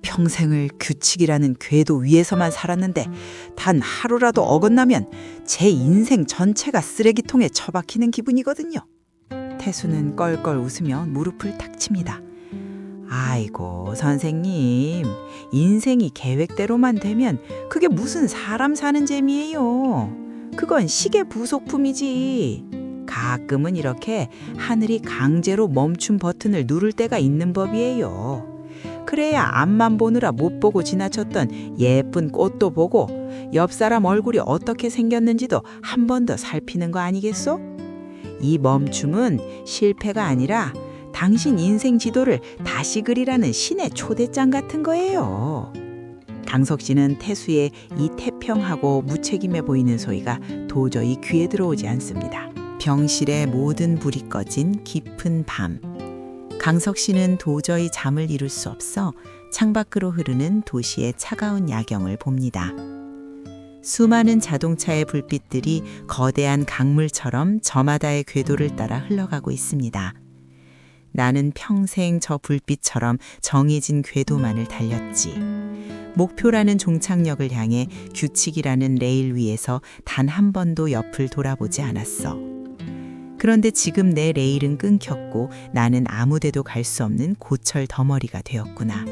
평생을 규칙이라는 궤도 위에서만 살았는데 단 하루라도 어긋나면 제 인생 전체가 쓰레기통에 처박히는 기분이거든요. 태수는 껄껄 웃으며 무릎을 탁 칩니다. 아이고 선생님, 인생이 계획대로만 되면 그게 무슨 사람 사는 재미예요. 그건 시계 부속품이지. 가끔은 이렇게 하늘이 강제로 멈춤 버튼을 누를 때가 있는 법이에요. 그래야 앞만 보느라 못 보고 지나쳤던 예쁜 꽃도 보고 옆 사람 얼굴이 어떻게 생겼는지도 한 번 더 살피는 거 아니겠소? 이 멈춤은 실패가 아니라 당신 인생 지도를 다시 그리라는 신의 초대장 같은 거예요. 강석 씨는 태수의 이 태평하고 무책임해 보이는 소리가 도저히 귀에 들어오지 않습니다. 병실의 모든 불이 꺼진 깊은 밤. 강석 씨는 도저히 잠을 이룰 수 없어 창밖으로 흐르는 도시의 차가운 야경을 봅니다. 수많은 자동차의 불빛들이 거대한 강물처럼 저마다의 궤도를 따라 흘러가고 있습니다. 나는 평생 저 불빛처럼 정해진 궤도만을 달렸지. 목표라는 종착역을 향해 규칙이라는 레일 위에서 단 한 번도 옆을 돌아보지 않았어. 그런데 지금 내 레일은 끊겼고 나는 아무데도 갈 수 없는 고철 덩어리가 되었구나.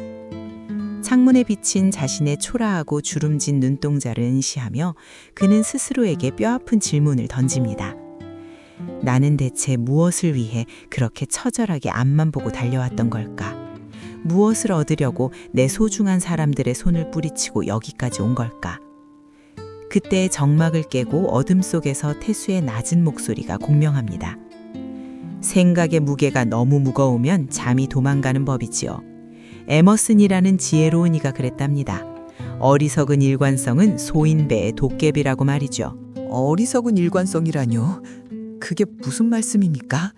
창문에 비친 자신의 초라하고 주름진 눈동자를 응시하며 그는 스스로에게 뼈아픈 질문을 던집니다. 나는 대체 무엇을 위해 그렇게 처절하게 앞만 보고 달려왔던 걸까? 무엇을 얻으려고 내 소중한 사람들의 손을 뿌리치고 여기까지 온 걸까? 그때 정막을 깨고 어둠 속에서 태수의 낮은 목소리가 공명합니다. 생각의 무게가 너무 무거우면 잠이 도망가는 법이지요. 에머슨이라는 지혜로운 이가 그랬답니다. 어리석은 일관성은 소인배의 도깨비라고 말이죠. 어리석은 일관성이라뇨? 그게 무슨 말씀입니까?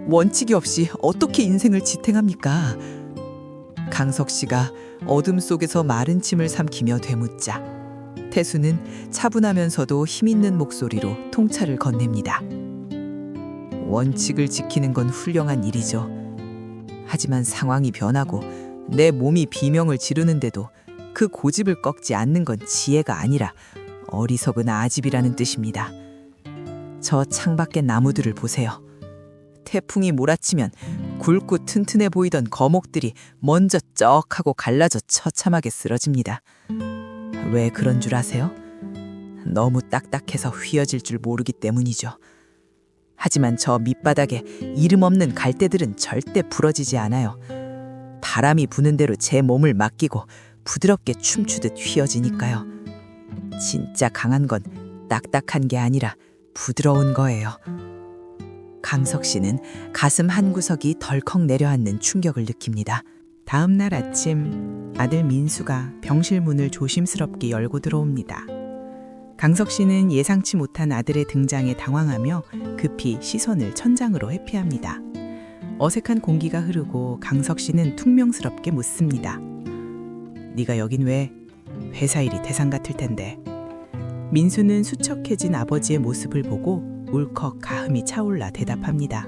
원칙이 없이 어떻게 인생을 지탱합니까? 강석 씨가 어둠 속에서 마른 침을 삼키며 되묻자 태수는 차분하면서도 힘있는 목소리로 통찰을 건넵니다. 원칙을 지키는 건 훌륭한 일이죠. 하지만 상황이 변하고 내 몸이 비명을 지르는데도 그 고집을 꺾지 않는 건 지혜가 아니라 어리석은 아집이라는 뜻입니다. 저 창밖의 나무들을 보세요. 태풍이 몰아치면 굵고 튼튼해 보이던 거목들이 먼저 쩍 하고 갈라져 처참하게 쓰러집니다. 왜 그런 줄 아세요? 너무 딱딱해서 휘어질 줄 모르기 때문이죠. 하지만 저 밑바닥에 이름 없는 갈대들은 절대 부러지지 않아요. 바람이 부는 대로 제 몸을 맡기고 부드럽게 춤추듯 휘어지니까요. 진짜 강한 건 딱딱한 게 아니라 부드러운 거예요. 강석 씨는 가슴 한 구석이 덜컥 내려앉는 충격을 느낍니다. 다음 날 아침 아들 민수가 병실 문을 조심스럽게 열고 들어옵니다. 강석 씨는 예상치 못한 아들의 등장에 당황하며 급히 시선을 천장으로 회피합니다. 어색한 공기가 흐르고 강석 씨는 퉁명스럽게 묻습니다. 네가 여긴 왜? 회사 일이 대상 같을 텐데. 민수는 수척해진 아버지의 모습을 보고 울컥 가흠이 차올라 대답합니다.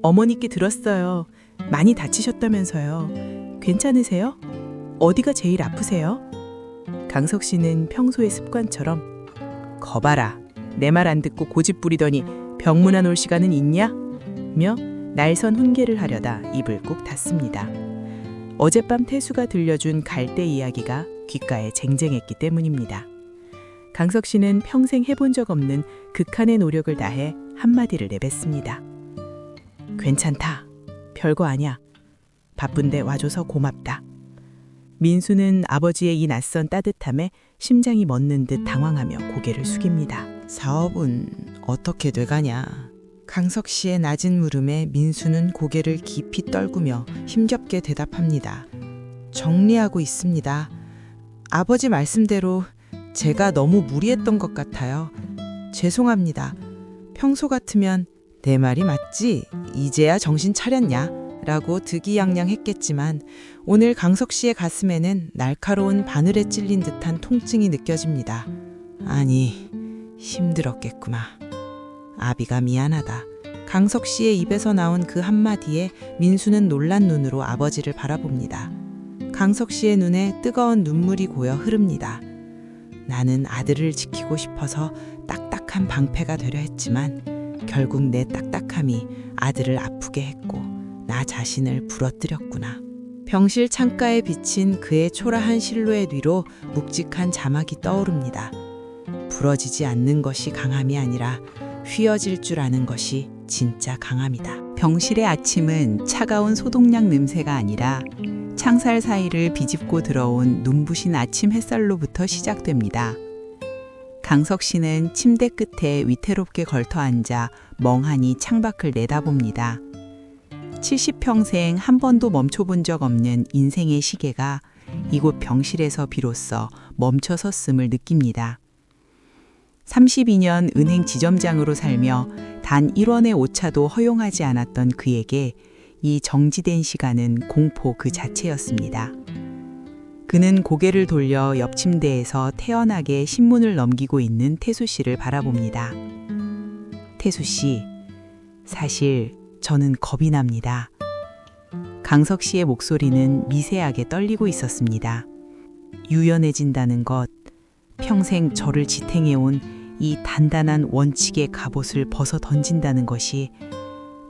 어머니께 들었어요. 많이 다치셨다면서요. 괜찮으세요? 어디가 제일 아프세요? 강석 씨는 평소의 습관처럼 거봐라. 내 말 안 듣고 고집 부리더니 병문안 올 시간은 있냐? 며 날선 훈계를 하려다 입을 꾹 닫습니다. 어젯밤 태수가 들려준 갈대 이야기가 귓가에 쟁쟁했기 때문입니다. 강석 씨는 평생 해본 적 없는 극한의 노력을 다해 한마디를 내뱉습니다. 괜찮다. 별거 아니야. 바쁜데 와줘서 고맙다. 민수는 아버지의 이 낯선 따뜻함에 심장이 멎는 듯 당황하며 고개를 숙입니다. 사업은 어떻게 돼가냐? 강석 씨의 낮은 물음에 민수는 고개를 깊이 떨구며 힘겹게 대답합니다. 정리하고 있습니다. 아버지 말씀대로 제가 너무 무리했던 것 같아요. 죄송합니다. 평소 같으면 내 말이 맞지? 이제야 정신 차렸냐? 라고 득이양양했겠지만 오늘 강석 씨의 가슴에는 날카로운 바늘에 찔린 듯한 통증이 느껴집니다. 아니, 힘들었겠구나. 아비가 미안하다. 강석 씨의 입에서 나온 그 한마디에 민수는 놀란 눈으로 아버지를 바라봅니다. 강석 씨의 눈에 뜨거운 눈물이 고여 흐릅니다. 나는 아들을 지키고 싶어서 딱딱한 방패가 되려 했지만 결국 내 딱딱함이 아들을 아프게 했고 나 자신을 부러뜨렸구나. 병실 창가에 비친 그의 초라한 실루엣 위로 묵직한 자막이 떠오릅니다. 부러지지 않는 것이 강함이 아니라 휘어질 줄 아는 것이 진짜 강함이다. 병실의 아침은 차가운 소독약 냄새가 아니라 창살 사이를 비집고 들어온 눈부신 아침 햇살로부터 시작됩니다. 강석 씨는 침대 끝에 위태롭게 걸터 앉아 멍하니 창밖을 내다봅니다. 70평생 한 번도 멈춰본 적 없는 인생의 시계가 이곳 병실에서 비로소 멈춰섰음을 느낍니다. 32년 은행 지점장으로 살며 단 1원의 오차도 허용하지 않았던 그에게 이 정지된 시간은 공포 그 자체였습니다. 그는 고개를 돌려 옆 침대에서 태연하게 신문을 넘기고 있는 태수 씨를 바라봅니다. 태수 씨, 사실 저는 겁이 납니다. 강석 씨의 목소리는 미세하게 떨리고 있었습니다. 유연해진다는 것, 평생 저를 지탱해온 이 단단한 원칙의 갑옷을 벗어 던진다는 것이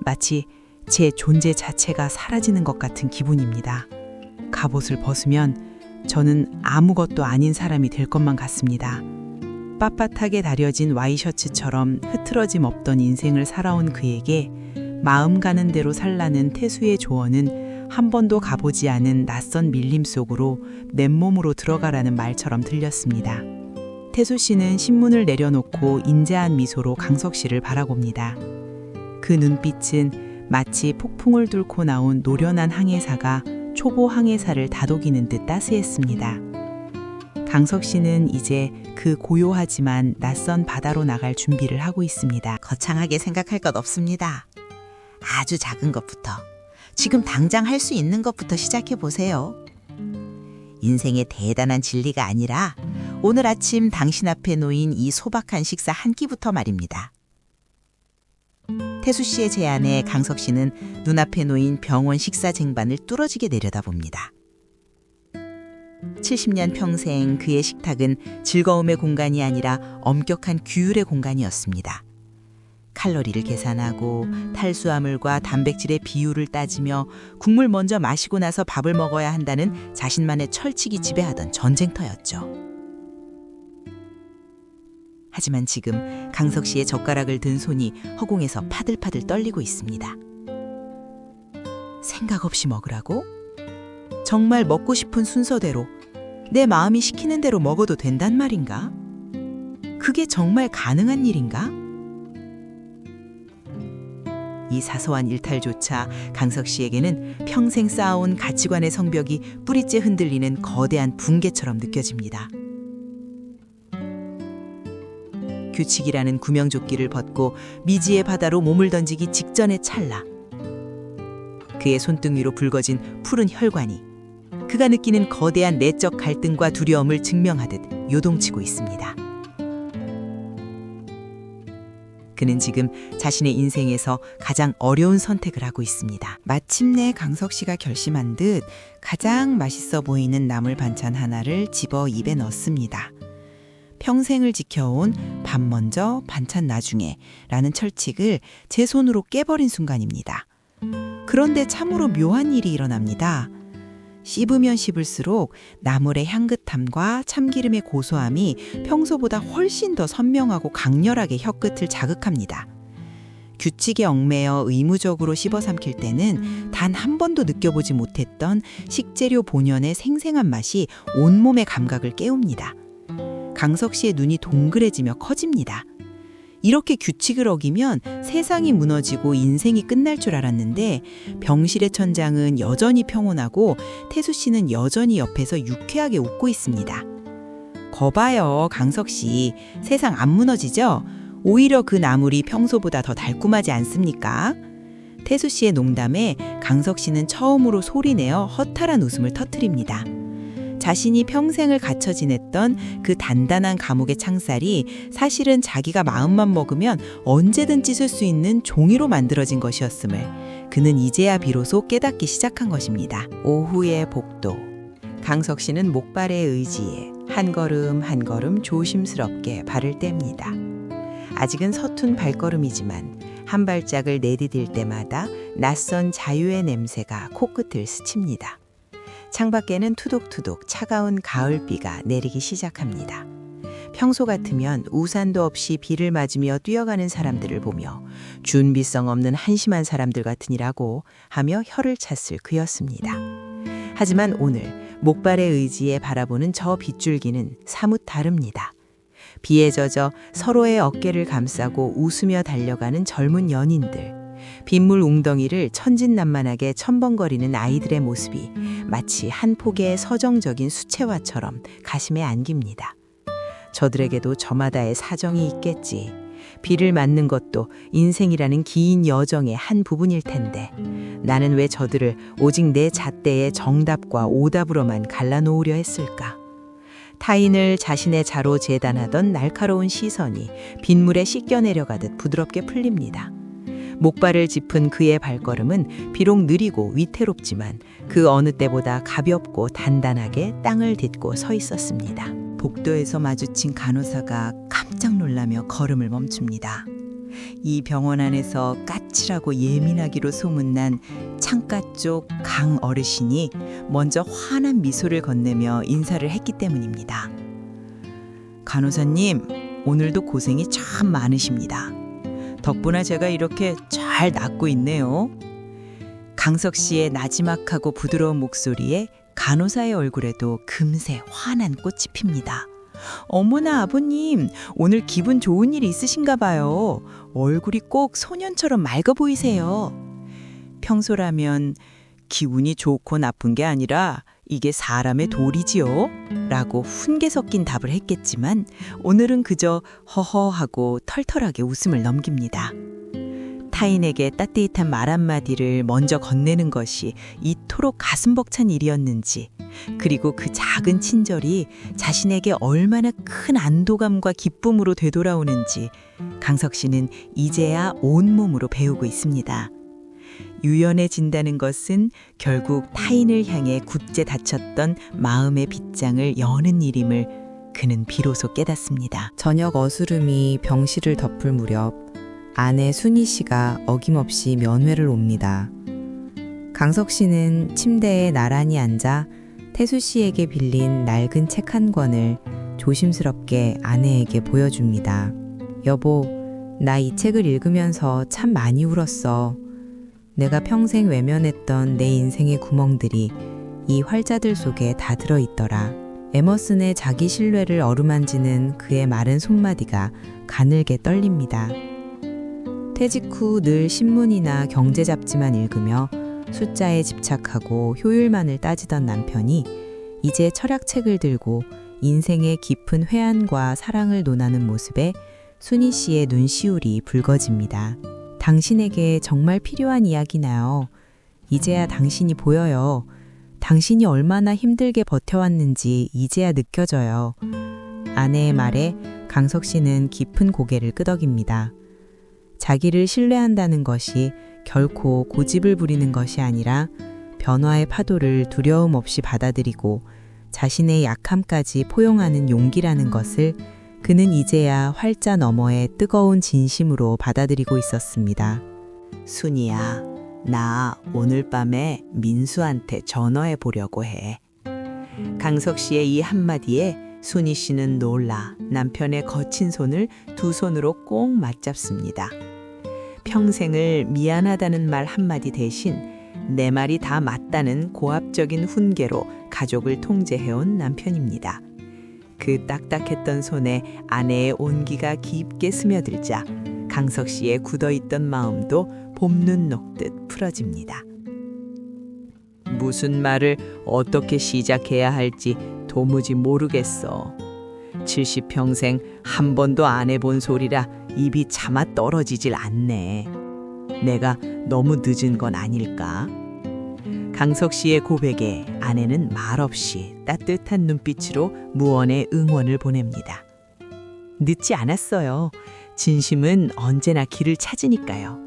마치 제 존재 자체가 사라지는 것 같은 기분입니다. 갑옷을 벗으면 저는 아무것도 아닌 사람이 될 것만 같습니다. 빳빳하게 다려진 와이셔츠처럼 흐트러짐 없던 인생을 살아온 그에게 마음 가는 대로 살라는 태수의 조언은 한 번도 가보지 않은 낯선 밀림 속으로 맨몸으로 들어가라는 말처럼 들렸습니다. 태수 씨는 신문을 내려놓고 인자한 미소로 강석 씨를 바라봅니다. 그 눈빛은 마치 폭풍을 뚫고 나온 노련한 항해사가 초보 항해사를 다독이는 듯 따스했습니다. 강석 씨는 이제 그 고요하지만 낯선 바다로 나갈 준비를 하고 있습니다. 거창하게 생각할 것 없습니다. 아주 작은 것부터, 지금 당장 할 수 있는 것부터 시작해 보세요. 인생의 대단한 진리가 아니라 오늘 아침 당신 앞에 놓인 이 소박한 식사 한 끼부터 말입니다. 태수 씨의 제안에 강석 씨는 눈앞에 놓인 병원 식사 쟁반을 뚫어지게 내려다봅니다. 70년 평생 그의 식탁은 즐거움의 공간이 아니라 엄격한 규율의 공간이었습니다. 칼로리를 계산하고 탄수화물과 단백질의 비율을 따지며 국물 먼저 마시고 나서 밥을 먹어야 한다는 자신만의 철칙이 지배하던 전쟁터였죠. 하지만 지금 강석 씨의 젓가락을 든 손이 허공에서 파들파들 떨리고 있습니다. 생각 없이 먹으라고? 정말 먹고 싶은 순서대로 내 마음이 시키는 대로 먹어도 된단 말인가? 그게 정말 가능한 일인가? 이 사소한 일탈조차 강석 씨에게는 평생 쌓아온 가치관의 성벽이 뿌리째 흔들리는 거대한 붕괴처럼 느껴집니다. 규칙이라는 구명조끼를 벗고 미지의 바다로 몸을 던지기 직전의 찰나, 그의 손등 위로 붉어진 푸른 혈관이 그가 느끼는 거대한 내적 갈등과 두려움을 증명하듯 요동치고 있습니다. 그는 지금 자신의 인생에서 가장 어려운 선택을 하고 있습니다. 마침내 강석 씨가 결심한 듯 가장 맛있어 보이는 나물 반찬 하나를 집어 입에 넣습니다. 평생을 지켜온 밥 먼저 반찬 나중에 라는 철칙을 제 손으로 깨버린 순간입니다. 그런데 참으로 묘한 일이 일어납니다. 씹으면 씹을수록 나물의 향긋함과 참기름의 고소함이 평소보다 훨씬 더 선명하고 강렬하게 혀끝을 자극합니다. 규칙에 얽매여 의무적으로 씹어 삼킬 때는 단 한 번도 느껴보지 못했던 식재료 본연의 생생한 맛이 온몸의 감각을 깨웁니다. 강석 씨의 눈이 동그래지며 커집니다. 이렇게 규칙을 어기면 세상이 무너지고 인생이 끝날 줄 알았는데 병실의 천장은 여전히 평온하고 태수 씨는 여전히 옆에서 유쾌하게 웃고 있습니다. 거봐요, 강석 씨. 세상 안 무너지죠? 오히려 그 나물이 평소보다 더 달콤하지 않습니까? 태수 씨의 농담에 강석 씨는 처음으로 소리내어 허탈한 웃음을 터뜨립니다. 자신이 평생을 갇혀 지냈던 그 단단한 감옥의 창살이 사실은 자기가 마음만 먹으면 언제든 찢을 수 있는 종이로 만들어진 것이었음을 그는 이제야 비로소 깨닫기 시작한 것입니다. 오후의 복도. 강석 씨는 목발에 의지해 한 걸음 한 걸음 조심스럽게 발을 뗍니다. 아직은 서툰 발걸음이지만 한 발짝을 내디딜 때마다 낯선 자유의 냄새가 코끝을 스칩니다. 창밖에는 투둑투둑 차가운 가을비가 내리기 시작합니다. 평소 같으면 우산도 없이 비를 맞으며 뛰어가는 사람들을 보며 준비성 없는 한심한 사람들 같으니라고 하며 혀를 찼을 그였습니다. 하지만 오늘 목발의 의지에 바라보는 저 빗줄기는 사뭇 다릅니다. 비에 젖어 서로의 어깨를 감싸고 웃으며 달려가는 젊은 연인들. 빗물 웅덩이를 천진난만하게 첨벙거리는 아이들의 모습이 마치 한 폭의 서정적인 수채화처럼 가슴에 안깁니다. 저들에게도 저마다의 사정이 있겠지. 비를 맞는 것도 인생이라는 긴 여정의 한 부분일 텐데 나는 왜 저들을 오직 내 잣대의 정답과 오답으로만 갈라놓으려 했을까? 타인을 자신의 자로 재단하던 날카로운 시선이 빗물에 씻겨 내려가듯 부드럽게 풀립니다. 목발을 짚은 그의 발걸음은 비록 느리고 위태롭지만 그 어느 때보다 가볍고 단단하게 땅을 딛고 서 있었습니다. 복도에서 마주친 간호사가 깜짝 놀라며 걸음을 멈춥니다. 이 병원 안에서 까칠하고 예민하기로 소문난 창가 쪽 강 어르신이 먼저 환한 미소를 건네며 인사를 했기 때문입니다. 간호사님, 오늘도 고생이 참 많으십니다. 덕분에 제가 이렇게 잘 낫고 있네요. 강석 씨의 나지막하고 부드러운 목소리에 간호사의 얼굴에도 금세 환한 꽃이 핍니다. 어머나 아버님, 오늘 기분 좋은 일이 있으신가 봐요. 얼굴이 꼭 소년처럼 맑아 보이세요. 평소라면 기분이 좋고 나쁜 게 아니라 이게 사람의 도리지요? 라고 훈계 섞인 답을 했겠지만 오늘은 그저 허허하고 털털하게 웃음을 넘깁니다. 타인에게 따뜻한 말 한마디를 먼저 건네는 것이 이토록 가슴 벅찬 일이었는지, 그리고 그 작은 친절이 자신에게 얼마나 큰 안도감과 기쁨으로 되돌아오는지 강석 씨는 이제야 온몸으로 배우고 있습니다. 유연해진다는 것은 결국 타인을 향해 굳게 닫혔던 마음의 빗장을 여는 일임을 그는 비로소 깨닫습니다. 저녁 어스름이 병실을 덮을 무렵 아내 순희 씨가 어김없이 면회를 옵니다. 강석 씨는 침대에 나란히 앉아 태수 씨에게 빌린 낡은 책 한 권을 조심스럽게 아내에게 보여줍니다. 여보, 나 이 책을 읽으면서 참 많이 울었어. 내가 평생 외면했던 내 인생의 구멍들이 이 활자들 속에 다 들어있더라. 에머슨의 자기 신뢰를 어루만지는 그의 마른 손마디가 가늘게 떨립니다. 퇴직 후 늘 신문이나 경제 잡지만 읽으며 숫자에 집착하고 효율만을 따지던 남편이 이제 철학책을 들고 인생의 깊은 회한과 사랑을 논하는 모습에 순희 씨의 눈시울이 붉어집니다. 당신에게 정말 필요한 이야기나요. 이제야 당신이 보여요. 당신이 얼마나 힘들게 버텨왔는지 이제야 느껴져요. 아내의 말에 강석 씨는 깊은 고개를 끄덕입니다. 자기를 신뢰한다는 것이 결코 고집을 부리는 것이 아니라 변화의 파도를 두려움 없이 받아들이고 자신의 약함까지 포용하는 용기라는 것을 그는 이제야 활자 너머의 뜨거운 진심으로 받아들이고 있었습니다. 순이야, 나 오늘 밤에 민수한테 전화해 보려고 해. 강석 씨의 이 한마디에 순이 씨는 놀라 남편의 거친 손을 두 손으로 꼭 맞잡습니다. 평생을 미안하다는 말 한마디 대신 내 말이 다 맞다는 고압적인 훈계로 가족을 통제해온 남편입니다. 그 딱딱했던 손에 아내의 온기가 깊게 스며들자 강석 씨의 굳어있던 마음도 봄눈 녹듯 풀어집니다. 무슨 말을 어떻게 시작해야 할지 도무지 모르겠어. 70평생 한 번도 안 해본 소리라 입이 차마 떨어지질 않네. 내가 너무 늦은 건 아닐까? 강석 씨의 고백에 아내는 말없이 따뜻한 눈빛으로 무언의 응원을 보냅니다. 늦지 않았어요. 진심은 언제나 길을 찾으니까요.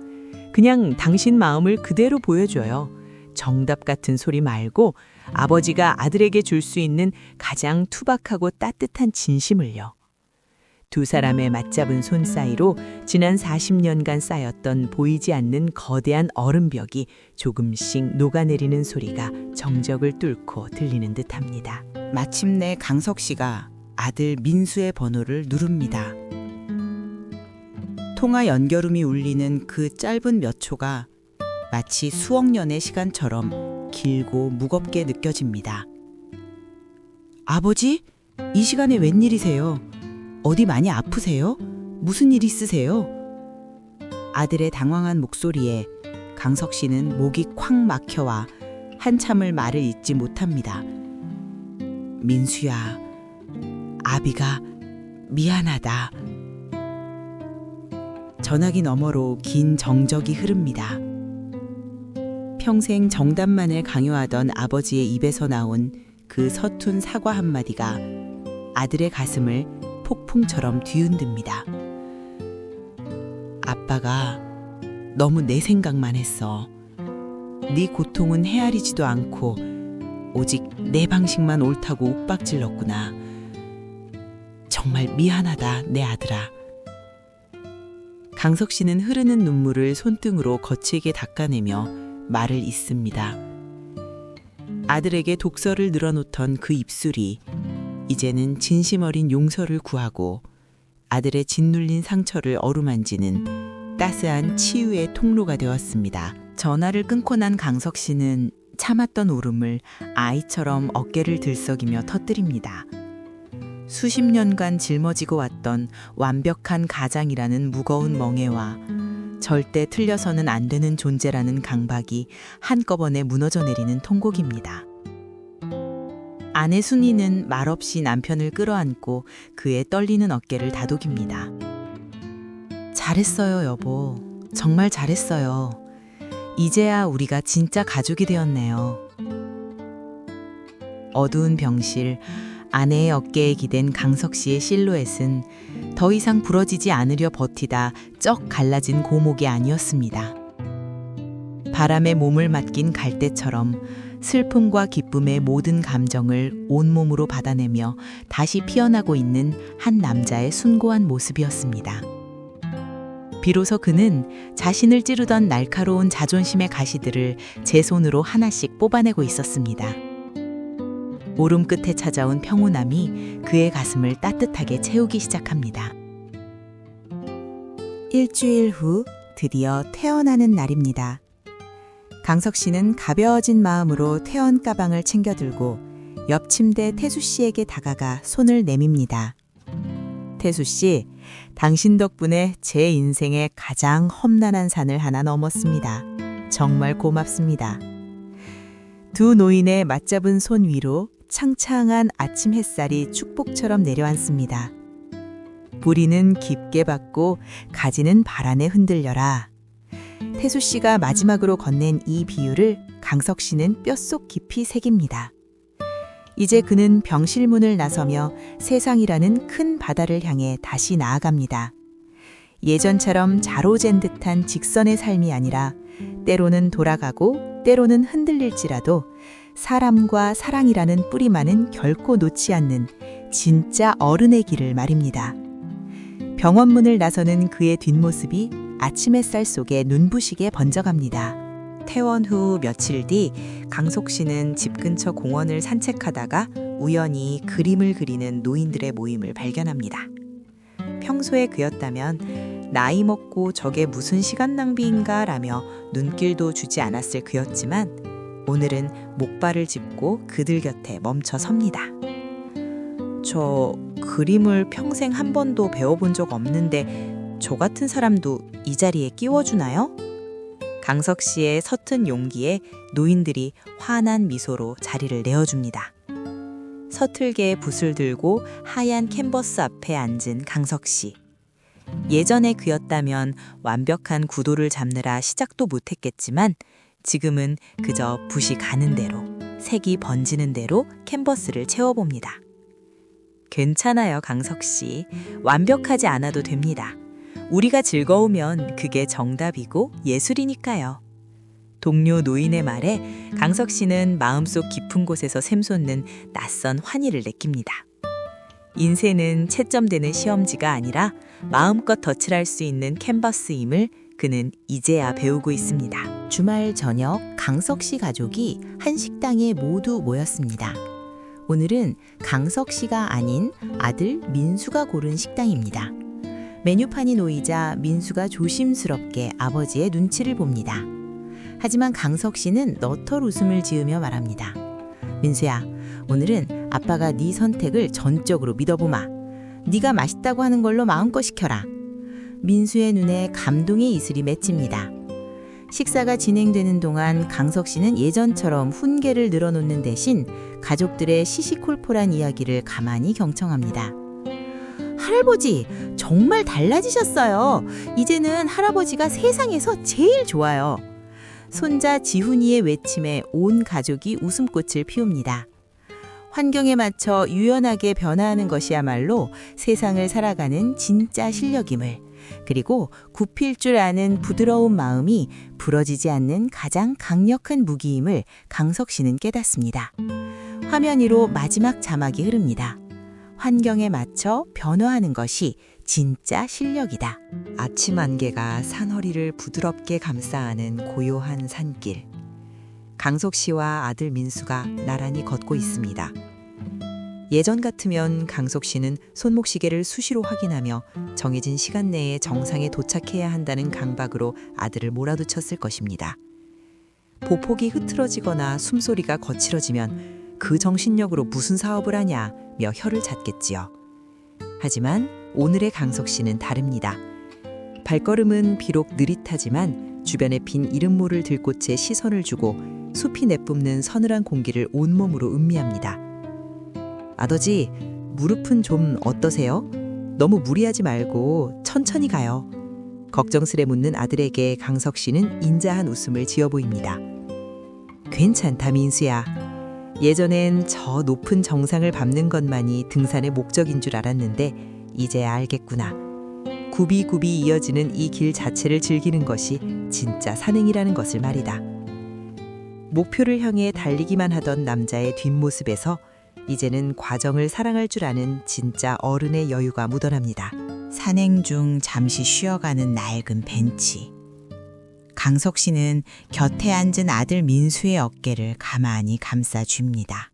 그냥 당신 마음을 그대로 보여줘요. 정답 같은 소리 말고 아버지가 아들에게 줄 수 있는 가장 투박하고 따뜻한 진심을요. 두 사람의 맞잡은 손 사이로 지난 40년간 쌓였던 보이지 않는 거대한 얼음벽이 조금씩 녹아내리는 소리가 정적을 뚫고 들리는 듯합니다. 마침내 강석 씨가 아들 민수의 번호를 누릅니다. 통화 연결음이 울리는 그 짧은 몇 초가 마치 수억 년의 시간처럼 길고 무겁게 느껴집니다. 아버지? 이 시간에 웬일이세요? 어디 많이 아프세요? 무슨 일 있으세요? 아들의 당황한 목소리에 강석 씨는 목이 콱 막혀와 한참을 말을 잇지 못합니다. 민수야, 아비가 미안하다. 전화기 너머로 긴 정적이 흐릅니다. 평생 정답만을 강요하던 아버지의 입에서 나온 그 서툰 사과 한마디가 아들의 가슴을 폭풍처럼 뒤흔듭니다. 아빠가 너무 내 생각만 했어. 네 고통은 헤아리지도 않고 오직 내 방식만 옳다고 윽박질렀구나. 정말 미안하다, 내 아들아. 강석 씨는 흐르는 눈물을 손등으로 거칠게 닦아내며 말을 잇습니다. 아들에게 독서를 늘어놓던 그 입술이 이제는 진심 어린 용서를 구하고 아들의 짓눌린 상처를 어루만지는 따스한 치유의 통로가 되었습니다. 전화를 끊고 난 강석 씨는 참았던 울음을 아이처럼 어깨를 들썩이며 터뜨립니다. 수십 년간 짊어지고 왔던 완벽한 가장이라는 무거운 멍에와 절대 틀려서는 안 되는 존재라는 강박이 한꺼번에 무너져 내리는 통곡입니다. 아내 순이는 말없이 남편을 끌어안고 그의 떨리는 어깨를 다독입니다. 잘했어요, 여보. 정말 잘했어요. 이제야 우리가 진짜 가족이 되었네요. 어두운 병실, 아내의 어깨에 기댄 강석 씨의 실루엣은 더 이상 부러지지 않으려 버티다 쩍 갈라진 고목이 아니었습니다. 바람에 몸을 맡긴 갈대처럼 슬픔과 기쁨의 모든 감정을 온몸으로 받아내며 다시 피어나고 있는 한 남자의 숭고한 모습이었습니다. 비로소 그는 자신을 찌르던 날카로운 자존심의 가시들을 제 손으로 하나씩 뽑아내고 있었습니다. 오름 끝에 찾아온 평온함이 그의 가슴을 따뜻하게 채우기 시작합니다. 일주일 후 드디어 퇴원하는 날입니다. 강석 씨는 가벼워진 마음으로 퇴원 가방을 챙겨 들고 옆 침대 태수 씨에게 다가가 손을 내밉니다. 태수 씨, 당신 덕분에 제 인생의 가장 험난한 산을 하나 넘었습니다. 정말 고맙습니다. 두 노인의 맞잡은 손 위로 창창한 아침 햇살이 축복처럼 내려앉습니다. 뿌리는 깊게 받고 가지는 바람에 흔들려라. 태수 씨가 마지막으로 건넨 이 비유를 강석 씨는 뼛속 깊이 새깁니다. 이제 그는 병실문을 나서며 세상이라는 큰 바다를 향해 다시 나아갑니다. 예전처럼 자로잰 듯한 직선의 삶이 아니라 때로는 돌아가고 때로는 흔들릴지라도 사람과 사랑이라는 뿌리만은 결코 놓지 않는 진짜 어른의 길을 말입니다. 병원문을 나서는 그의 뒷모습이 아침 햇살 속에 눈부시게 번져갑니다. 퇴원 후 며칠 뒤 강석 씨는 집 근처 공원을 산책하다가 우연히 그림을 그리는 노인들의 모임을 발견합니다. 평소에 그였다면 나이 먹고 저게 무슨 시간 낭비인가 라며 눈길도 주지 않았을 그였지만 오늘은 목발을 짚고 그들 곁에 멈춰 섭니다. 저 그림을 평생 한 번도 배워본 적 없는데 저 같은 사람도 이 자리에 끼워주나요? 강석 씨의 서툰 용기에 노인들이 환한 미소로 자리를 내어줍니다. 서툴게 붓을 들고 하얀 캔버스 앞에 앉은 강석 씨. 예전에 그였다면 완벽한 구도를 잡느라 시작도 못했겠지만 지금은 그저 붓이 가는 대로, 색이 번지는 대로 캔버스를 채워봅니다. 괜찮아요, 강석 씨. 완벽하지 않아도 됩니다. 우리가 즐거우면 그게 정답이고 예술이니까요. 동료 노인의 말에 강석 씨는 마음속 깊은 곳에서 샘솟는 낯선 환희를 느낍니다. 인생은 채점되는 시험지가 아니라 마음껏 덧칠할 수 있는 캔버스임을 그는 이제야 배우고 있습니다. 주말 저녁 강석 씨 가족이 한 식당에 모두 모였습니다. 오늘은 강석 씨가 아닌 아들 민수가 고른 식당입니다. 메뉴판이 놓이자 민수가 조심스럽게 아버지의 눈치를 봅니다. 하지만 강석 씨는 너털 웃음을 지으며 말합니다. 민수야, 오늘은 아빠가 네 선택을 전적으로 믿어보마. 네가 맛있다고 하는 걸로 마음껏 시켜라. 민수의 눈에 감동의 이슬이 맺힙니다. 식사가 진행되는 동안 강석 씨는 예전처럼 훈계를 늘어놓는 대신 가족들의 시시콜콜한 이야기를 가만히 경청합니다. 할아버지, 정말 달라지셨어요. 이제는 할아버지가 세상에서 제일 좋아요. 손자 지훈이의 외침에 온 가족이 웃음꽃을 피웁니다. 환경에 맞춰 유연하게 변화하는 것이야말로 세상을 살아가는 진짜 실력임을, 그리고 굽힐 줄 아는 부드러운 마음이 부러지지 않는 가장 강력한 무기임을 강석 씨는 깨닫습니다. 화면 위로 마지막 자막이 흐릅니다. 환경에 맞춰 변화하는 것이 진짜 실력이다. 아침 안개가 산허리를 부드럽게 감싸안은 고요한 산길. 강석 씨와 아들 민수가 나란히 걷고 있습니다. 예전 같으면 강석 씨는 손목시계를 수시로 확인하며 정해진 시간 내에 정상에 도착해야 한다는 강박으로 아들을 몰아붙였을 것입니다. 보폭이 흐트러지거나 숨소리가 거칠어지면 그 정신력으로 무슨 사업을 하냐며 혀를 잣겠지요. 하지만 오늘의 강석 씨는 다릅니다. 발걸음은 비록 느릿하지만 주변에 빈 이름 모를 들꽃에 시선을 주고 숲이 내뿜는 서늘한 공기를 온몸으로 음미합니다. 아버지, 무릎은 좀 어떠세요? 너무 무리하지 말고 천천히 가요. 걱정스레 묻는 아들에게 강석 씨는 인자한 웃음을 지어 보입니다. 괜찮다, 민수야. 예전엔 저 높은 정상을 밟는 것만이 등산의 목적인 줄 알았는데 이제야 알겠구나. 굽이굽이 이어지는 이 길 자체를 즐기는 것이 진짜 산행이라는 것을 말이다. 목표를 향해 달리기만 하던 남자의 뒷모습에서 이제는 과정을 사랑할 줄 아는 진짜 어른의 여유가 묻어납니다. 산행 중 잠시 쉬어가는 낡은 벤치. 강석 씨는 곁에 앉은 아들 민수의 어깨를 가만히 감싸줍니다.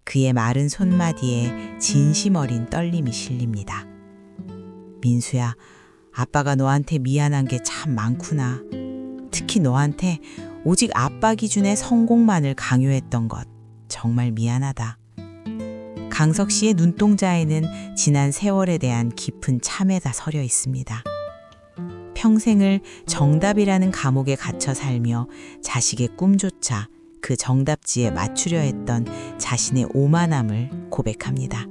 그의 마른 손마디에 진심 어린 떨림이 실립니다. 민수야, 아빠가 너한테 미안한 게 참 많구나. 특히 너한테 오직 아빠 기준의 성공만을 강요했던 것 정말 미안하다. 강석 씨의 눈동자에는 지난 세월에 대한 깊은 참회가 서려 있습니다. 평생을 정답이라는 감옥에 갇혀 살며 자식의 꿈조차 그 정답지에 맞추려 했던 자신의 오만함을 고백합니다.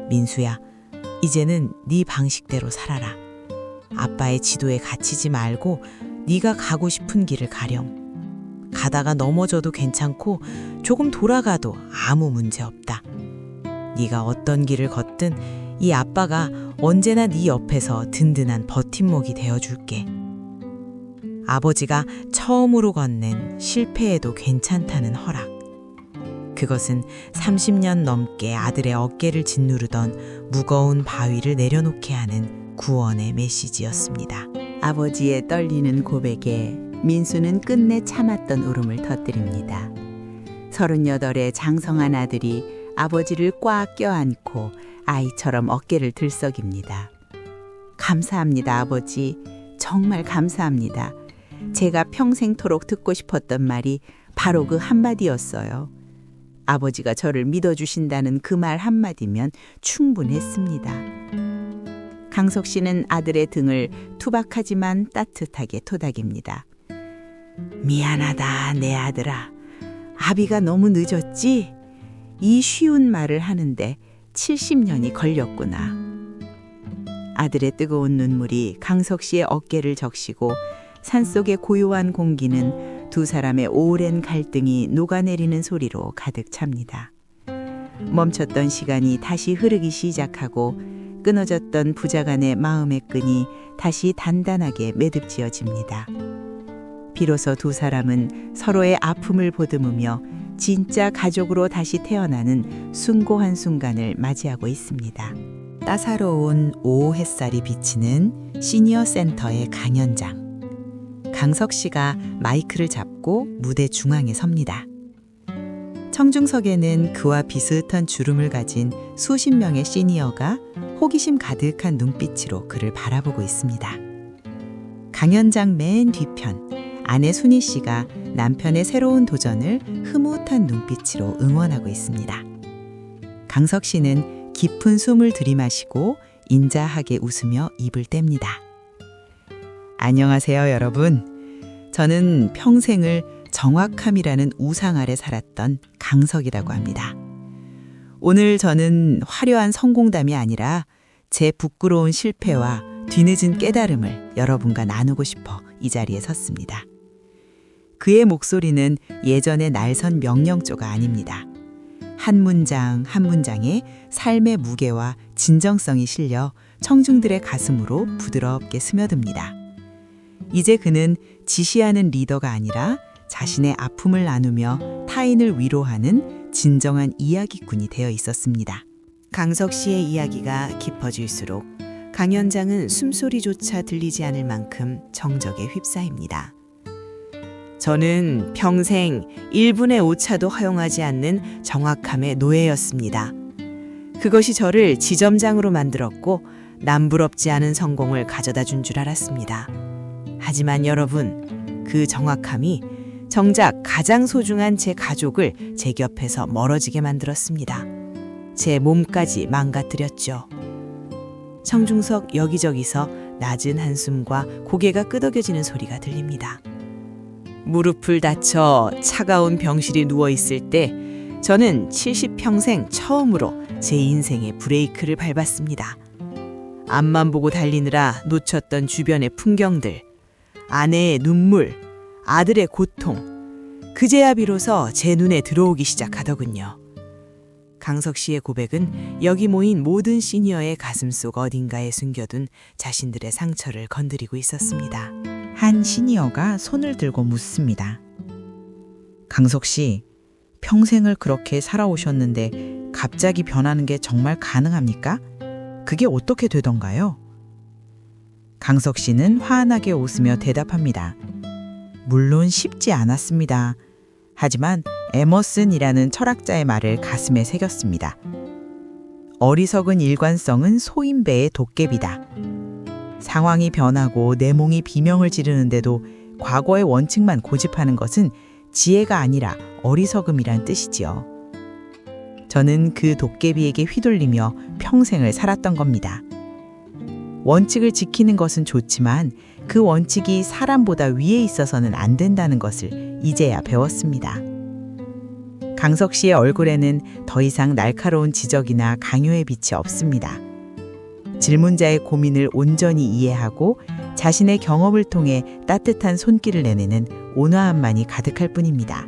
민수야, 이제는 네 방식대로 살아라. 아빠의 지도에 갇히지 말고 네가 가고 싶은 길을 가렴. 가다가 넘어져도 괜찮고 조금 돌아가도 아무 문제 없다. 네가 어떤 길을 걷든 이 아빠가 언제나 네 옆에서 든든한 버팀목이 되어줄게. 아버지가 처음으로 건넨 실패해도 괜찮다는 허락. 그것은 30년 넘게 아들의 어깨를 짓누르던 무거운 바위를 내려놓게 하는 구원의 메시지였습니다. 아버지의 떨리는 고백에 민수는 끝내 참았던 울음을 터뜨립니다. 38의 장성한 아들이 아버지를 꽉 껴안고 아이처럼 어깨를 들썩입니다. 감사합니다, 아버지. 정말 감사합니다. 제가 평생토록 듣고 싶었던 말이 바로 그 한마디였어요. 아버지가 저를 믿어주신다는 그 말 한마디면 충분했습니다. 강석 씨는 아들의 등을 투박하지만 따뜻하게 토닥입니다. 미안하다, 내 아들아. 아비가 너무 늦었지? 이 쉬운 말을 하는데 70년이 걸렸구나. 아들의 뜨거운 눈물이 강석 씨의 어깨를 적시고 산속의 고요한 공기는 두 사람의 오랜 갈등이 녹아내리는 소리로 가득 찹니다. 멈췄던 시간이 다시 흐르기 시작하고 끊어졌던 부자간의 마음의 끈이 다시 단단하게 매듭지어집니다. 비로소 두 사람은 서로의 아픔을 보듬으며 진짜 가족으로 다시 태어나는 숭고한 순간을 맞이하고 있습니다. 따사로운 오후 햇살이 비치는 시니어 센터의 강연장. 강석 씨가 마이크를 잡고 무대 중앙에 섭니다. 청중석에는 그와 비슷한 주름을 가진 수십 명의 시니어가 호기심 가득한 눈빛으로 그를 바라보고 있습니다. 강연장 맨 뒤편, 아내 순희 씨가 남편의 새로운 도전을 흐뭇한 눈빛으로 응원하고 있습니다. 강석 씨는 깊은 숨을 들이마시고 인자하게 웃으며 입을 뗍니다. 안녕하세요, 여러분. 저는 평생을 정확함이라는 우상 아래 살았던 강석이라고 합니다. 오늘 저는 화려한 성공담이 아니라 제 부끄러운 실패와 뒤늦은 깨달음을 여러분과 나누고 싶어 이 자리에 섰습니다. 그의 목소리는 예전의 날선 명령조가 아닙니다. 한 문장 한 문장에 삶의 무게와 진정성이 실려 청중들의 가슴으로 부드럽게 스며듭니다. 이제 그는 지시하는 리더가 아니라 자신의 아픔을 나누며 타인을 위로하는 진정한 이야기꾼이 되어 있었습니다. 강석 씨의 이야기가 깊어질수록 강연장은 숨소리조차 들리지 않을 만큼 정적에 휩싸입니다. 저는 평생 1분의 오차도 허용하지 않는 정확함의 노예였습니다. 그것이 저를 지점장으로 만들었고 남부럽지 않은 성공을 가져다 준 줄 알았습니다. 하지만 여러분, 그 정확함이 정작 가장 소중한 제 가족을 제 곁에서 멀어지게 만들었습니다. 제 몸까지 망가뜨렸죠. 청중석 여기저기서 낮은 한숨과 고개가 끄덕여지는 소리가 들립니다. 무릎을 다쳐 차가운 병실에 누워있을 때 저는 70평생 처음으로 제 인생의 브레이크를 밟았습니다. 앞만 보고 달리느라 놓쳤던 주변의 풍경들, 아내의 눈물, 아들의 고통, 그제야 비로소 제 눈에 들어오기 시작하더군요. 강석 씨의 고백은 여기 모인 모든 시니어의 가슴속 어딘가에 숨겨둔 자신들의 상처를 건드리고 있었습니다. 한 시니어가 손을 들고 묻습니다. 강석 씨, 평생을 그렇게 살아오셨는데 갑자기 변하는 게 정말 가능합니까? 그게 어떻게 되던가요? 강석 씨는 환하게 웃으며 대답합니다. 물론 쉽지 않았습니다. 하지만 에머슨이라는 철학자의 말을 가슴에 새겼습니다. 어리석은 일관성은 소인배의 도깨비다. 상황이 변하고 내몽이 비명을 지르는데도 과거의 원칙만 고집하는 것은 지혜가 아니라 어리석음이란 뜻이지요. 저는 그 도깨비에게 휘둘리며 평생을 살았던 겁니다. 원칙을 지키는 것은 좋지만 그 원칙이 사람보다 위에 있어서는 안 된다는 것을 이제야 배웠습니다. 강석 씨의 얼굴에는 더 이상 날카로운 지적이나 강요의 빛이 없습니다. 질문자의 고민을 온전히 이해하고 자신의 경험을 통해 따뜻한 손길을 내내는 온화함만이 가득할 뿐입니다.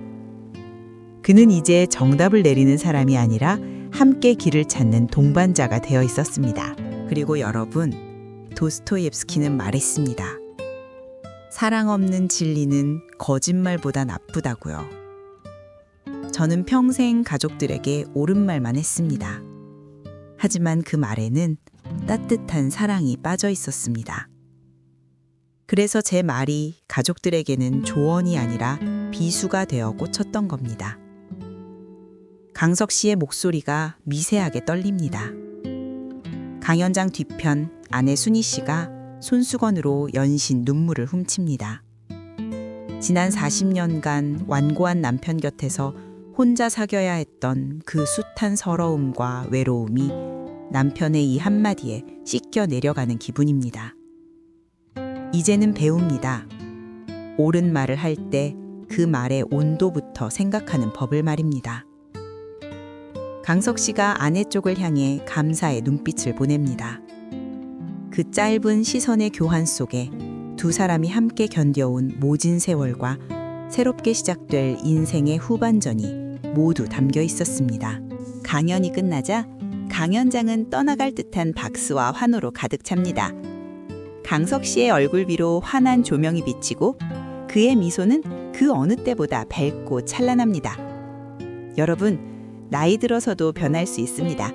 그는 이제 정답을 내리는 사람이 아니라 함께 길을 찾는 동반자가 되어 있었습니다. 그리고 여러분, 도스토옙스키는 말했습니다. 사랑 없는 진리는 거짓말보다 나쁘다고요. 저는 평생 가족들에게 옳은 말만 했습니다. 하지만 그 말에는 따뜻한 사랑이 빠져 있었습니다. 그래서 제 말이 가족들에게는 조언이 아니라 비수가 되어 꽂혔던 겁니다. 강석 씨의 목소리가 미세하게 떨립니다. 강연장 뒤편 아내 순희 씨가 손수건으로 연신 눈물을 훔칩니다. 지난 40년간 완고한 남편 곁에서 혼자 사겨야 했던 그 숱한 서러움과 외로움이 남편의 이 한마디에 씻겨 내려가는 기분입니다. 이제는 배웁니다. 옳은 말을 할 때 그 말의 온도부터 생각하는 법을 말입니다. 강석 씨가 아내 쪽을 향해 감사의 눈빛을 보냅니다. 그 짧은 시선의 교환 속에 두 사람이 함께 견뎌온 모진 세월과 새롭게 시작될 인생의 후반전이 모두 담겨 있었습니다. 강연이 끝나자 강연장은 떠나갈 듯한 박수와 환호로 가득 찹니다. 강석 씨의 얼굴 위로 환한 조명이 비치고 그의 미소는 그 어느 때보다 밝고 찬란합니다. 여러분, 나이 들어서도 변할 수 있습니다.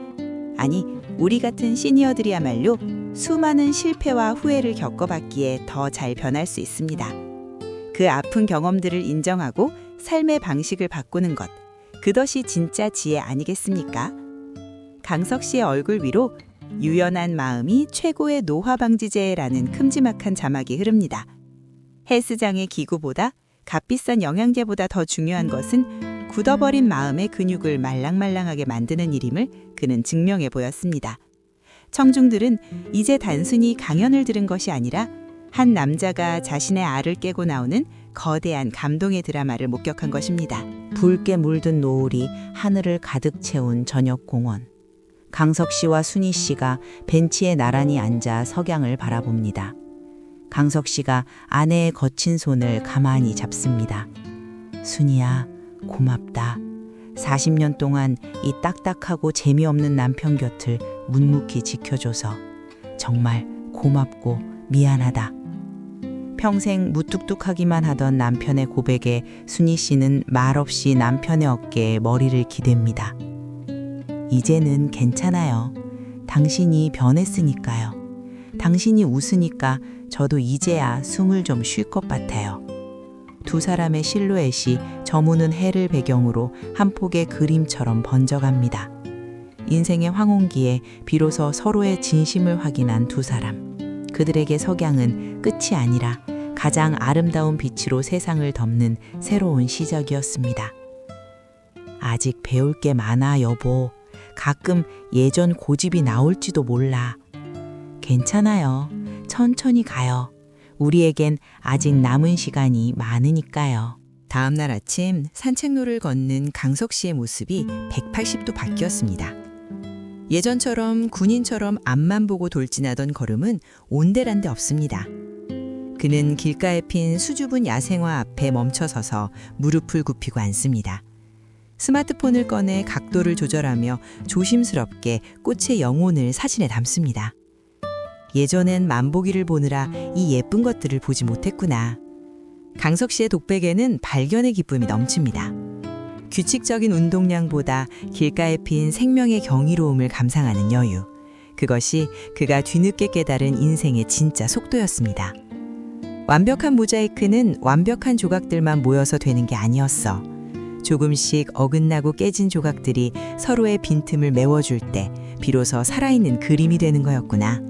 아니, 우리 같은 시니어들이야말로 수많은 실패와 후회를 겪어봤기에 더 잘 변할 수 있습니다. 그 아픈 경험들을 인정하고 삶의 방식을 바꾸는 것, 그것이 진짜 지혜 아니겠습니까? 강석 씨의 얼굴 위로 유연한 마음이 최고의 노화 방지제라는 큼지막한 자막이 흐릅니다. 헬스장의 기구보다 값비싼 영양제보다 더 중요한 것은 굳어버린 마음의 근육을 말랑말랑하게 만드는 일임을 그는 증명해 보였습니다. 청중들은 이제 단순히 강연을 들은 것이 아니라 한 남자가 자신의 알을 깨고 나오는 거대한 감동의 드라마를 목격한 것입니다. 붉게 물든 노을이 하늘을 가득 채운 저녁 공원. 강석 씨와 순희 씨가 벤치에 나란히 앉아 석양을 바라봅니다. 강석 씨가 아내의 거친 손을 가만히 잡습니다. 순희야, 고맙다. 40년 동안 이 딱딱하고 재미없는 남편 곁을 묵묵히 지켜줘서 정말 고맙고 미안하다. 평생 무뚝뚝하기만 하던 남편의 고백에 순희 씨는 말없이 남편의 어깨에 머리를 기댑니다. 이제는 괜찮아요. 당신이 변했으니까요. 당신이 웃으니까 저도 이제야 숨을 좀 쉴 것 같아요. 두 사람의 실루엣이 저무는 해를 배경으로 한 폭의 그림처럼 번져갑니다. 인생의 황혼기에 비로소 서로의 진심을 확인한 두 사람. 그들에게 석양은 끝이 아니라 가장 아름다운 빛으로 세상을 덮는 새로운 시작이었습니다. 아직 배울 게 많아, 여보. 가끔 예전 고집이 나올지도 몰라. 괜찮아요. 천천히 가요. 우리에겐 아직 남은 시간이 많으니까요. 다음 날 아침 산책로를 걷는 강석 씨의 모습이 180도 바뀌었습니다. 예전처럼 군인처럼 앞만 보고 돌진하던 걸음은 온데란데 없습니다. 그는 길가에 핀 수줍은 야생화 앞에 멈춰서서 무릎을 굽히고 앉습니다. 스마트폰을 꺼내 각도를 조절하며 조심스럽게 꽃의 영혼을 사진에 담습니다. 예전엔 만보기를 보느라 이 예쁜 것들을 보지 못했구나. 강석 씨의 독백에는 발견의 기쁨이 넘칩니다. 규칙적인 운동량보다 길가에 핀 생명의 경이로움을 감상하는 여유. 그것이 그가 뒤늦게 깨달은 인생의 진짜 속도였습니다. 완벽한 모자이크는 완벽한 조각들만 모여서 되는 게 아니었어. 조금씩 어긋나고 깨진 조각들이 서로의 빈틈을 메워줄 때 비로소 살아있는 그림이 되는 거였구나.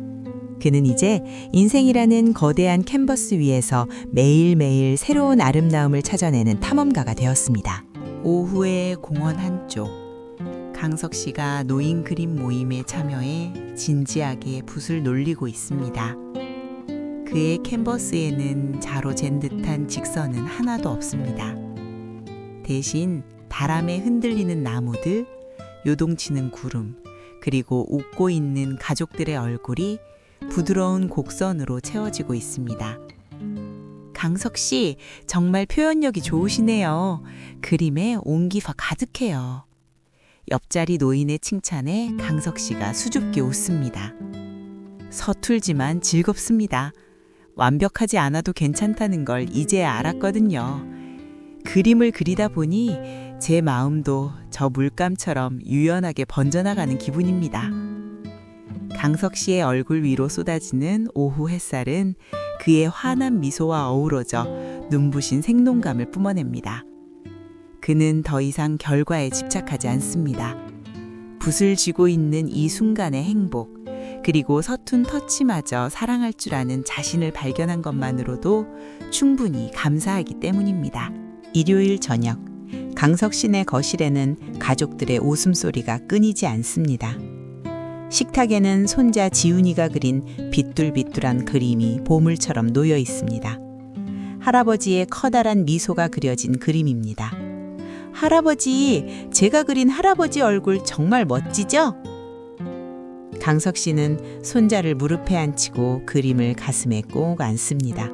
그는 이제 인생이라는 거대한 캔버스 위에서 매일매일 새로운 아름다움을 찾아내는 탐험가가 되었습니다. 오후의 공원 한쪽, 강석 씨가 노인 그림 모임에 참여해 진지하게 붓을 놀리고 있습니다. 그의 캔버스에는 자로 잰 듯한 직선은 하나도 없습니다. 대신 바람에 흔들리는 나무들, 요동치는 구름, 그리고 웃고 있는 가족들의 얼굴이 부드러운 곡선으로 채워지고 있습니다. 강석 씨, 정말 표현력이 좋으시네요. 그림에 온기가 가득해요. 옆자리 노인의 칭찬에 강석 씨가 수줍게 웃습니다. 서툴지만 즐겁습니다. 완벽하지 않아도 괜찮다는 걸 이제야 알았거든요. 그림을 그리다 보니 제 마음도 저 물감처럼 유연하게 번져나가는 기분입니다. 강석 씨의 얼굴 위로 쏟아지는 오후 햇살은 그의 환한 미소와 어우러져 눈부신 생동감을 뿜어냅니다. 그는 더 이상 결과에 집착하지 않습니다. 붓을 쥐고 있는 이 순간의 행복, 그리고 서툰 터치마저 사랑할 줄 아는 자신을 발견한 것만으로도 충분히 감사하기 때문입니다. 일요일 저녁, 강석 씨네 거실에는 가족들의 웃음소리가 끊이지 않습니다. 식탁에는 손자 지훈이가 그린 비뚤비뚤한 그림이 보물처럼 놓여 있습니다. 할아버지의 커다란 미소가 그려진 그림입니다. 할아버지, 제가 그린 할아버지 얼굴 정말 멋지죠? 강석 씨는 손자를 무릎에 앉히고 그림을 가슴에 꼭 안습니다.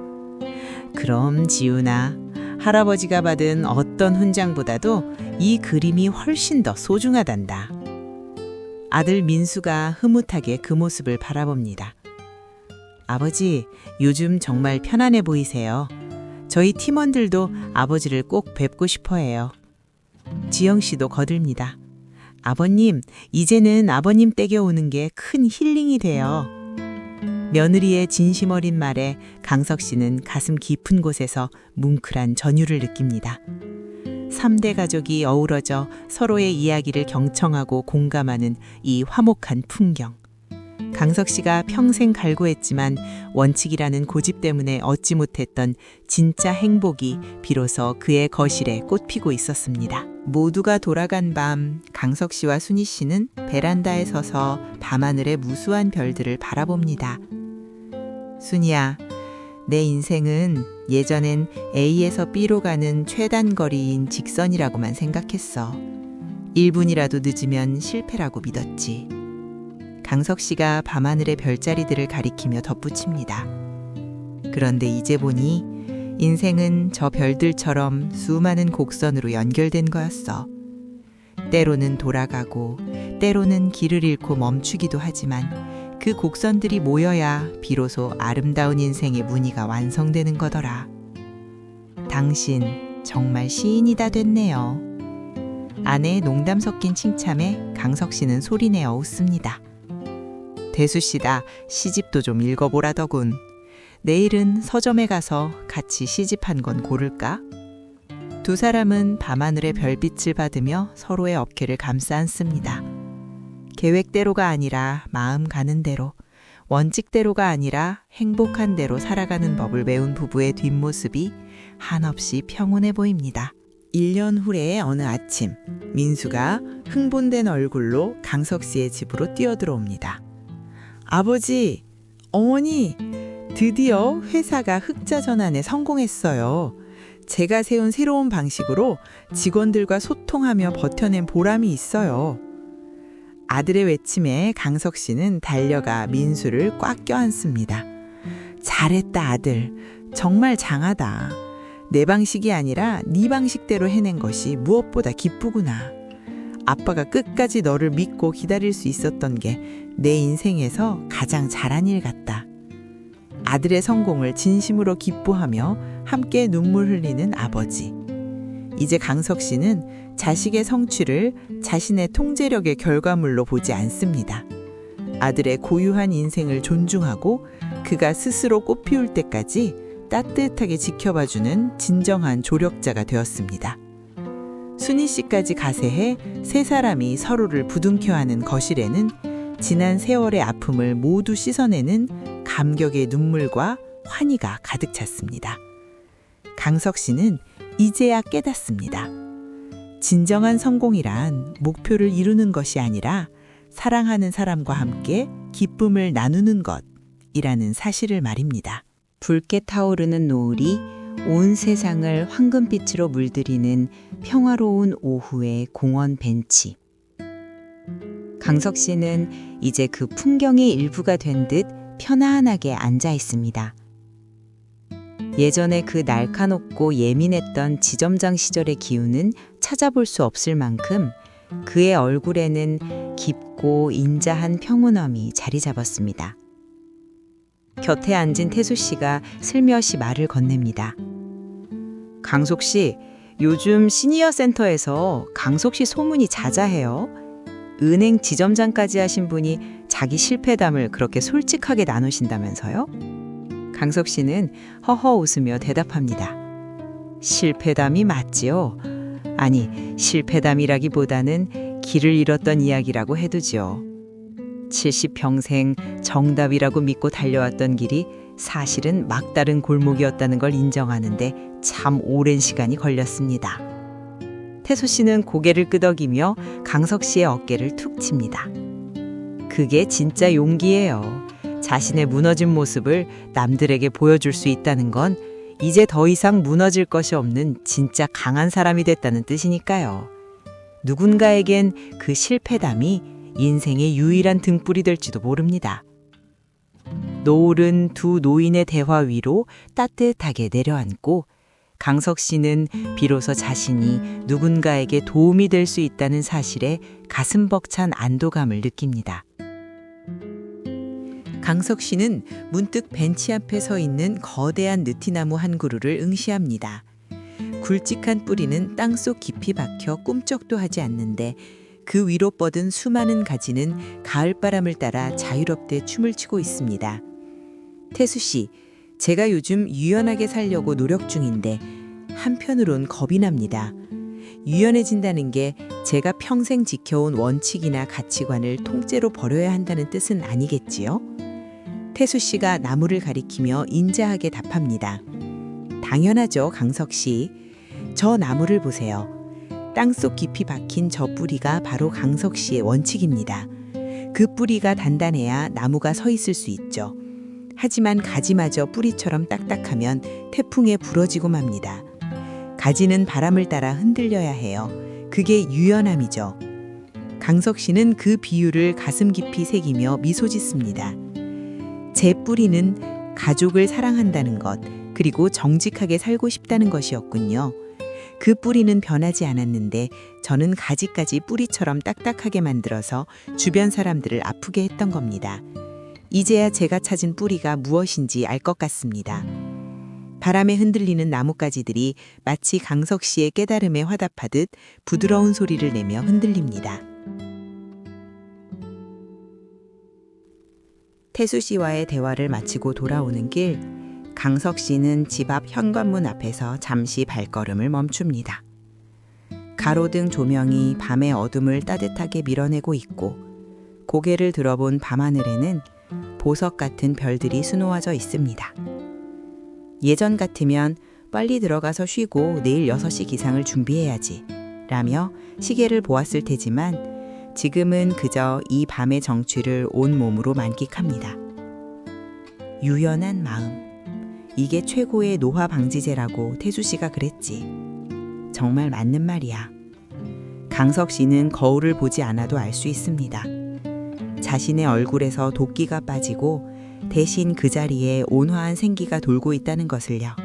그럼 지훈아, 할아버지가 받은 어떤 훈장보다도 이 그림이 훨씬 더 소중하단다. 아들 민수가 흐뭇하게 그 모습을 바라봅니다. 아버지, 요즘 정말 편안해 보이세요. 저희 팀원들도 아버지를 꼭 뵙고 싶어 해요. 지영 씨도 거들입니다. 아버님, 이제는 아버님 댁에 오는 게 큰 힐링이 돼요. 며느리의 진심 어린 말에 강석 씨는 가슴 깊은 곳에서 뭉클한 전율을 느낍니다. 3대 가족이 어우러져 서로의 이야기를 경청하고 공감하는 이 화목한 풍경. 강석 씨가 평생 갈구했지만 원칙이라는 고집 때문에 얻지 못했던 진짜 행복이 비로소 그의 거실에 꽃피고 있었습니다. 모두가 돌아간 밤, 강석 씨와 순희 씨는 베란다에 서서 밤하늘의 무수한 별들을 바라봅니다. 순희야, 내 인생은 예전엔 A에서 B로 가는 최단 거리인 직선이라고만 생각했어. 1분이라도 늦으면 실패라고 믿었지. 강석 씨가 밤하늘의 별자리들을 가리키며 덧붙입니다. 그런데 이제 보니 인생은 저 별들처럼 수많은 곡선으로 연결된 거였어. 때로는 돌아가고 때로는 길을 잃고 멈추기도 하지만 그 곡선들이 모여야 비로소 아름다운 인생의 무늬가 완성되는 거더라. 당신 정말 시인이다 됐네요. 아내의 농담 섞인 칭찬에 강석 씨는 소리내어 웃습니다. 대수 씨다, 시집도 좀 읽어보라더군. 내일은 서점에 가서 같이 시집 한 권 고를까? 두 사람은 밤하늘의 별빛을 받으며 서로의 어깨를 감싸 안습니다. 계획대로가 아니라 마음 가는 대로, 원칙대로가 아니라 행복한 대로 살아가는 법을 배운 부부의 뒷모습이 한없이 평온해 보입니다. 1년 후의 어느 아침, 민수가 흥분된 얼굴로 강석 씨의 집으로 뛰어들어옵니다. 아버지, 어머니, 드디어 회사가 흑자 전환에 성공했어요. 제가 세운 새로운 방식으로 직원들과 소통하며 버텨낸 보람이 있어요. 아들의 외침에 강석 씨는 달려가 민수를 꽉 껴안습니다. 잘했다, 아들. 정말 장하다. 내 방식이 아니라 네 방식대로 해낸 것이 무엇보다 기쁘구나. 아빠가 끝까지 너를 믿고 기다릴 수 있었던 게 내 인생에서 가장 잘한 일 같다. 아들의 성공을 진심으로 기뻐하며 함께 눈물 흘리는 아버지. 이제 강석 씨는 자식의 성취를 자신의 통제력의 결과물로 보지 않습니다. 아들의 고유한 인생을 존중하고 그가 스스로 꽃피울 때까지 따뜻하게 지켜봐주는 진정한 조력자가 되었습니다. 순희 씨까지 가세해 세 사람이 서로를 부둥켜하는 거실에는 지난 세월의 아픔을 모두 씻어내는 감격의 눈물과 환희가 가득 찼습니다. 강석 씨는 이제야 깨닫습니다. 진정한 성공이란 목표를 이루는 것이 아니라 사랑하는 사람과 함께 기쁨을 나누는 것이라는 사실을 말입니다. 붉게 타오르는 노을이 온 세상을 황금빛으로 물들이는 평화로운 오후의 공원 벤치. 강석 씨는 이제 그 풍경의 일부가 된 듯 편안하게 앉아 있습니다. 예전에 그 날카롭고 예민했던 지점장 시절의 기운은 찾아볼 수 없을 만큼 그의 얼굴에는 깊고 인자한 평온함이 자리 잡았습니다. 곁에 앉은 태수 씨가 슬며시 말을 건넵니다. 강석 씨, 요즘 시니어 센터에서 강석 씨 소문이 자자해요. 은행 지점장까지 하신 분이 자기 실패담을 그렇게 솔직하게 나누신다면서요? 강석 씨는 허허 웃으며 대답합니다. 실패담이 맞지요? 아니, 실패담이라기보다는 길을 잃었던 이야기라고 해두지요. 70평생 정답이라고 믿고 달려왔던 길이 사실은 막다른 골목이었다는 걸 인정하는데 참 오랜 시간이 걸렸습니다. 태수 씨는 고개를 끄덕이며 강석 씨의 어깨를 툭 칩니다. 그게 진짜 용기예요. 자신의 무너진 모습을 남들에게 보여줄 수 있다는 건 이제 더 이상 무너질 것이 없는 진짜 강한 사람이 됐다는 뜻이니까요. 누군가에겐 그 실패담이 인생의 유일한 등불이 될지도 모릅니다. 노을은 두 노인의 대화 위로 따뜻하게 내려앉고 강석 씨는 비로소 자신이 누군가에게 도움이 될 수 있다는 사실에 가슴 벅찬 안도감을 느낍니다. 강석 씨는 문득 벤치 앞에 서 있는 거대한 느티나무 한 그루를 응시합니다. 굵직한 뿌리는 땅속 깊이 박혀 꿈쩍도 하지 않는데 그 위로 뻗은 수많은 가지는 가을바람을 따라 자유롭게 춤을 추고 있습니다. 태수 씨, 제가 요즘 유연하게 살려고 노력 중인데 한편으론 겁이 납니다. 유연해진다는 게 제가 평생 지켜온 원칙이나 가치관을 통째로 버려야 한다는 뜻은 아니겠지요? 태수 씨가 나무를 가리키며 인자하게 답합니다. 당연하죠, 강석 씨. 저 나무를 보세요. 땅속 깊이 박힌 저 뿌리가 바로 강석 씨의 원칙입니다. 그 뿌리가 단단해야 나무가 서 있을 수 있죠. 하지만 가지마저 뿌리처럼 딱딱하면 태풍에 부러지고 맙니다. 가지는 바람을 따라 흔들려야 해요. 그게 유연함이죠. 강석 씨는 그 비유를 가슴 깊이 새기며 미소 짓습니다. 제 뿌리는 가족을 사랑한다는 것, 그리고 정직하게 살고 싶다는 것이었군요. 그 뿌리는 변하지 않았는데 저는 가지까지 뿌리처럼 딱딱하게 만들어서 주변 사람들을 아프게 했던 겁니다. 이제야 제가 찾은 뿌리가 무엇인지 알 것 같습니다. 바람에 흔들리는 나뭇가지들이 마치 강석 씨의 깨달음에 화답하듯 부드러운 소리를 내며 흔들립니다. 태수 씨와의 대화를 마치고 돌아오는 길, 강석 씨는 집 앞 현관문 앞에서 잠시 발걸음을 멈춥니다. 가로등 조명이 밤의 어둠을 따뜻하게 밀어내고 있고, 고개를 들어본 밤하늘에는 보석 같은 별들이 수놓아져 있습니다. 예전 같으면 빨리 들어가서 쉬고 내일 6시 기상을 준비해야지 라며 시계를 보았을 테지만 지금은 그저 이 밤의 정취를 온몸으로 만끽합니다. 유연한 마음. 이게 최고의 노화 방지제라고 태수 씨가 그랬지. 정말 맞는 말이야. 강석 씨는 거울을 보지 않아도 알 수 있습니다. 자신의 얼굴에서 도끼가 빠지고 대신 그 자리에 온화한 생기가 돌고 있다는 것을요.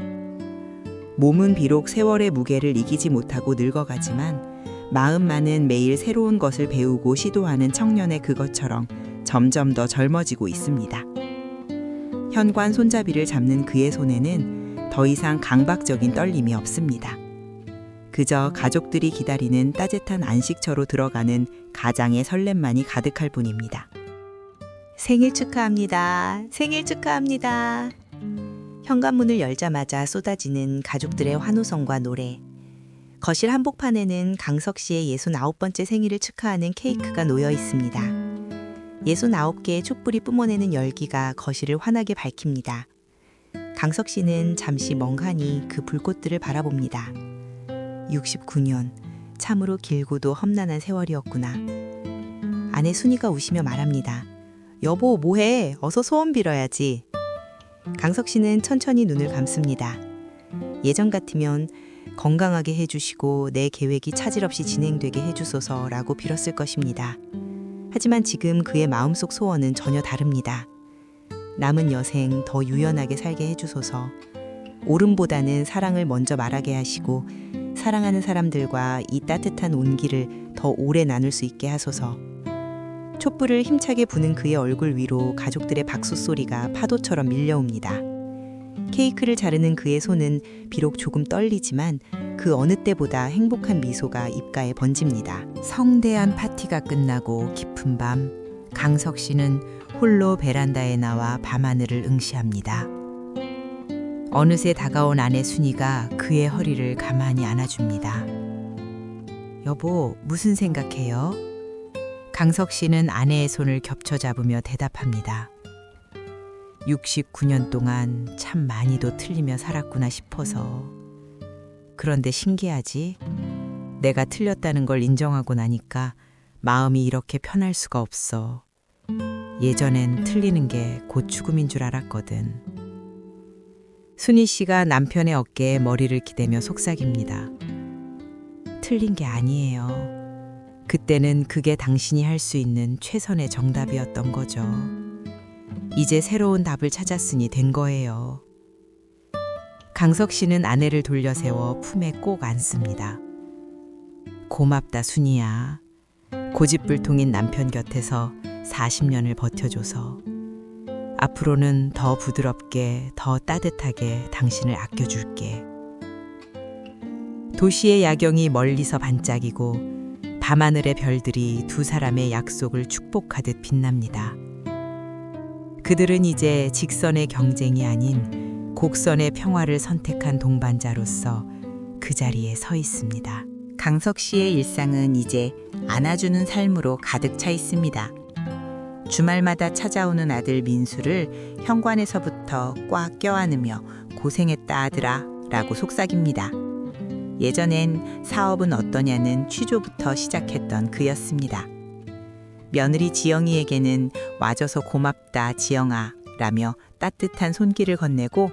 몸은 비록 세월의 무게를 이기지 못하고 늙어가지만 마음만은 매일 새로운 것을 배우고 시도하는 청년의 그것처럼 점점 더 젊어지고 있습니다. 현관 손잡이를 잡는 그의 손에는 더 이상 강박적인 떨림이 없습니다. 그저 가족들이 기다리는 따뜻한 안식처로 들어가는 가장의 설렘만이 가득할 뿐입니다. 생일 축하합니다. 생일 축하합니다. 현관문을 열자마자 쏟아지는 가족들의 환호성과 노래. 거실 한복판에는 강석 씨의 69번째 생일을 축하하는 케이크가 놓여 있습니다. 69개의 촛불이 뿜어내는 열기가 거실을 환하게 밝힙니다. 강석 씨는 잠시 멍하니 그 불꽃들을 바라봅니다. 69년, 참으로 길고도 험난한 세월이었구나. 아내 순이가 우시며 말합니다. 여보, 뭐해? 어서 소원 빌어야지. 강석 씨는 천천히 눈을 감습니다. 예전 같으면 건강하게 해주시고 내 계획이 차질 없이 진행되게 해주소서라고 빌었을 것입니다. 하지만 지금 그의 마음속 소원은 전혀 다릅니다. 남은 여생 더 유연하게 살게 해주소서. 옳음보다는 사랑을 먼저 말하게 하시고 사랑하는 사람들과 이 따뜻한 온기를 더 오래 나눌 수 있게 하소서. 촛불을 힘차게 부는 그의 얼굴 위로 가족들의 박수 소리가 파도처럼 밀려옵니다. 케이크를 자르는 그의 손은 비록 조금 떨리지만 그 어느 때보다 행복한 미소가 입가에 번집니다. 성대한 파티가 끝나고 깊은 밤, 강석 씨는 홀로 베란다에 나와 밤하늘을 응시합니다. 어느새 다가온 아내 순이가 그의 허리를 가만히 안아줍니다. 여보, 무슨 생각해요? 강석 씨는 아내의 손을 겹쳐 잡으며 대답합니다. 69년 동안 참 많이도 틀리며 살았구나 싶어서. 그런데 신기하지? 내가 틀렸다는 걸 인정하고 나니까 마음이 이렇게 편할 수가 없어. 예전엔 틀리는 게 곧 죽음인 줄 알았거든. 순희 씨가 남편의 어깨에 머리를 기대며 속삭입니다. 틀린 게 아니에요. 그때는 그게 당신이 할 수 있는 최선의 정답이었던 거죠. 이제 새로운 답을 찾았으니 된 거예요. 강석 씨는 아내를 돌려 세워 품에 꼭 안습니다. 고맙다, 순이야. 고집불통인 남편 곁에서 40년을 버텨줘서. 앞으로는 더 부드럽게, 더 따뜻하게 당신을 아껴줄게. 도시의 야경이 멀리서 반짝이고 밤하늘의 별들이 두 사람의 약속을 축복하듯 빛납니다. 그들은 이제 직선의 경쟁이 아닌 곡선의 평화를 선택한 동반자로서 그 자리에 서 있습니다. 강석 씨의 일상은 이제 안아주는 삶으로 가득 차 있습니다. 주말마다 찾아오는 아들 민수를 현관에서부터 꽉 껴안으며 고생했다 아들아 라고 속삭입니다. 예전엔 사업은 어떠냐는 취조부터 시작했던 그였습니다. 며느리 지영이에게는 와줘서 고맙다 지영아 라며 따뜻한 손길을 건네고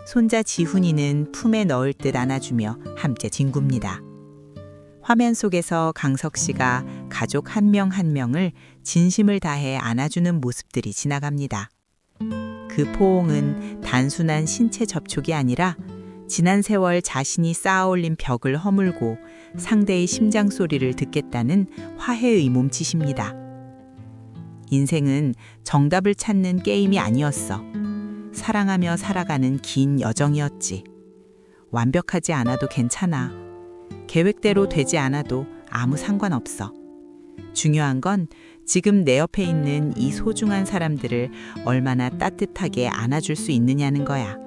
손자 지훈이는 품에 넣을 듯 안아주며 함께 뒹굽니다. 화면 속에서 강석 씨가 가족 한 명 한 명을 진심을 다해 안아주는 모습들이 지나갑니다. 그 포옹은 단순한 신체 접촉이 아니라 지난 세월 자신이 쌓아올린 벽을 허물고 상대의 심장 소리를 듣겠다는 화해의 몸짓입니다. 인생은 정답을 찾는 게임이 아니었어. 사랑하며 살아가는 긴 여정이었지. 완벽하지 않아도 괜찮아. 계획대로 되지 않아도 아무 상관없어. 중요한 건 지금 내 옆에 있는 이 소중한 사람들을 얼마나 따뜻하게 안아줄 수 있느냐는 거야.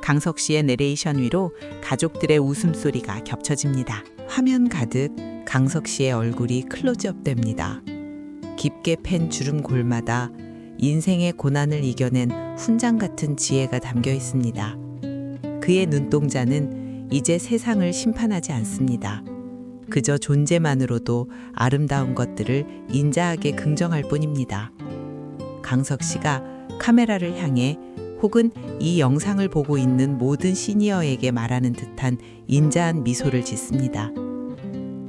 강석 씨의 내레이션 위로 가족들의 웃음소리가 겹쳐집니다. 화면 가득 강석 씨의 얼굴이 클로즈업 됩니다. 깊게 팬 주름 골마다 인생의 고난을 이겨낸 훈장 같은 지혜가 담겨 있습니다. 그의 눈동자는 이제 세상을 심판하지 않습니다. 그저 존재만으로도 아름다운 것들을 인자하게 긍정할 뿐입니다. 강석 씨가 카메라를 향해 혹은 이 영상을 보고 있는 모든 시니어에게 말하는 듯한 인자한 미소를 짓습니다.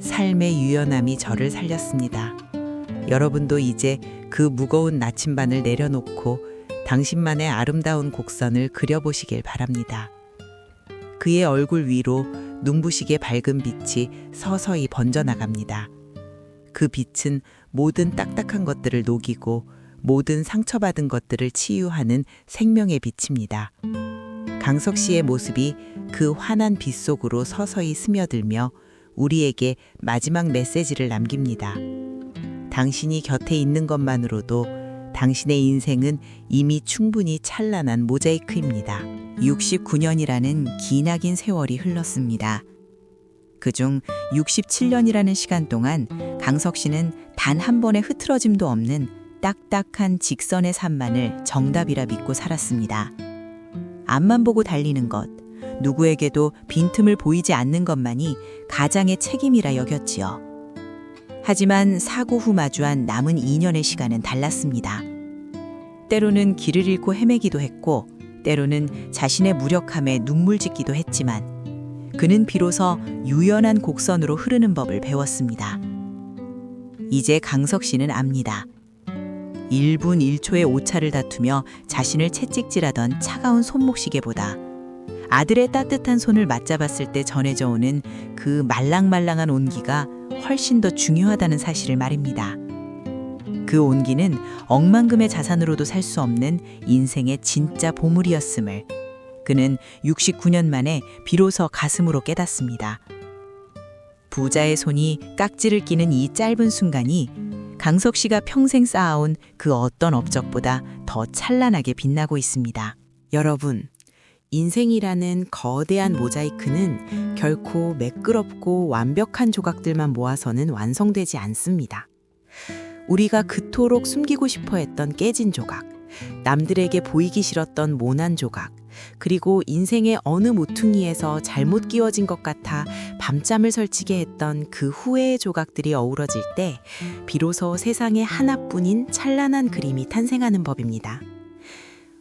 삶의 유연함이 저를 살렸습니다. 여러분도 이제 그 무거운 나침반을 내려놓고 당신만의 아름다운 곡선을 그려보시길 바랍니다. 그의 얼굴 위로 눈부시게 밝은 빛이 서서히 번져나갑니다. 그 빛은 모든 딱딱한 것들을 녹이고 모든 상처받은 것들을 치유하는 생명의 빛입니다. 강석 씨의 모습이 그 환한 빛 속으로 서서히 스며들며 우리에게 마지막 메시지를 남깁니다. 당신이 곁에 있는 것만으로도 당신의 인생은 이미 충분히 찬란한 모자이크입니다. 69년이라는 기나긴 세월이 흘렀습니다. 그중 67년이라는 시간 동안 강석 씨는 단 한 번의 흐트러짐도 없는 딱딱한 직선의 삶만을 정답이라 믿고 살았습니다. 앞만 보고 달리는 것, 누구에게도 빈틈을 보이지 않는 것만이 가장의 책임이라 여겼지요. 하지만 사고 후 마주한 남은 2년의 시간은 달랐습니다. 때로는 길을 잃고 헤매기도 했고 때로는 자신의 무력함에 눈물 짓기도 했지만 그는 비로소 유연한 곡선으로 흐르는 법을 배웠습니다. 이제 강석 씨는 압니다. 1분 1초의 오차를 다투며 자신을 채찍질하던 차가운 손목시계보다 아들의 따뜻한 손을 맞잡았을 때 전해져 오는 그 말랑말랑한 온기가 훨씬 더 중요하다는 사실을 말입니다. 그 온기는 억만금의 자산으로도 살 수 없는 인생의 진짜 보물이었음을 그는 69년 만에 비로소 가슴으로 깨닫습니다. 부자의 손이 깍지를 끼는 이 짧은 순간이 강석 씨가 평생 쌓아온 그 어떤 업적보다 더 찬란하게 빛나고 있습니다. 여러분, 인생이라는 거대한 모자이크는 결코 매끄럽고 완벽한 조각들만 모아서는 완성되지 않습니다. 우리가 그토록 숨기고 싶어 했던 깨진 조각, 남들에게 보이기 싫었던 모난 조각, 그리고 인생의 어느 모퉁이에서 잘못 끼워진 것 같아 밤잠을 설치게 했던 그 후회의 조각들이 어우러질 때 비로소 세상에 하나뿐인 찬란한 그림이 탄생하는 법입니다.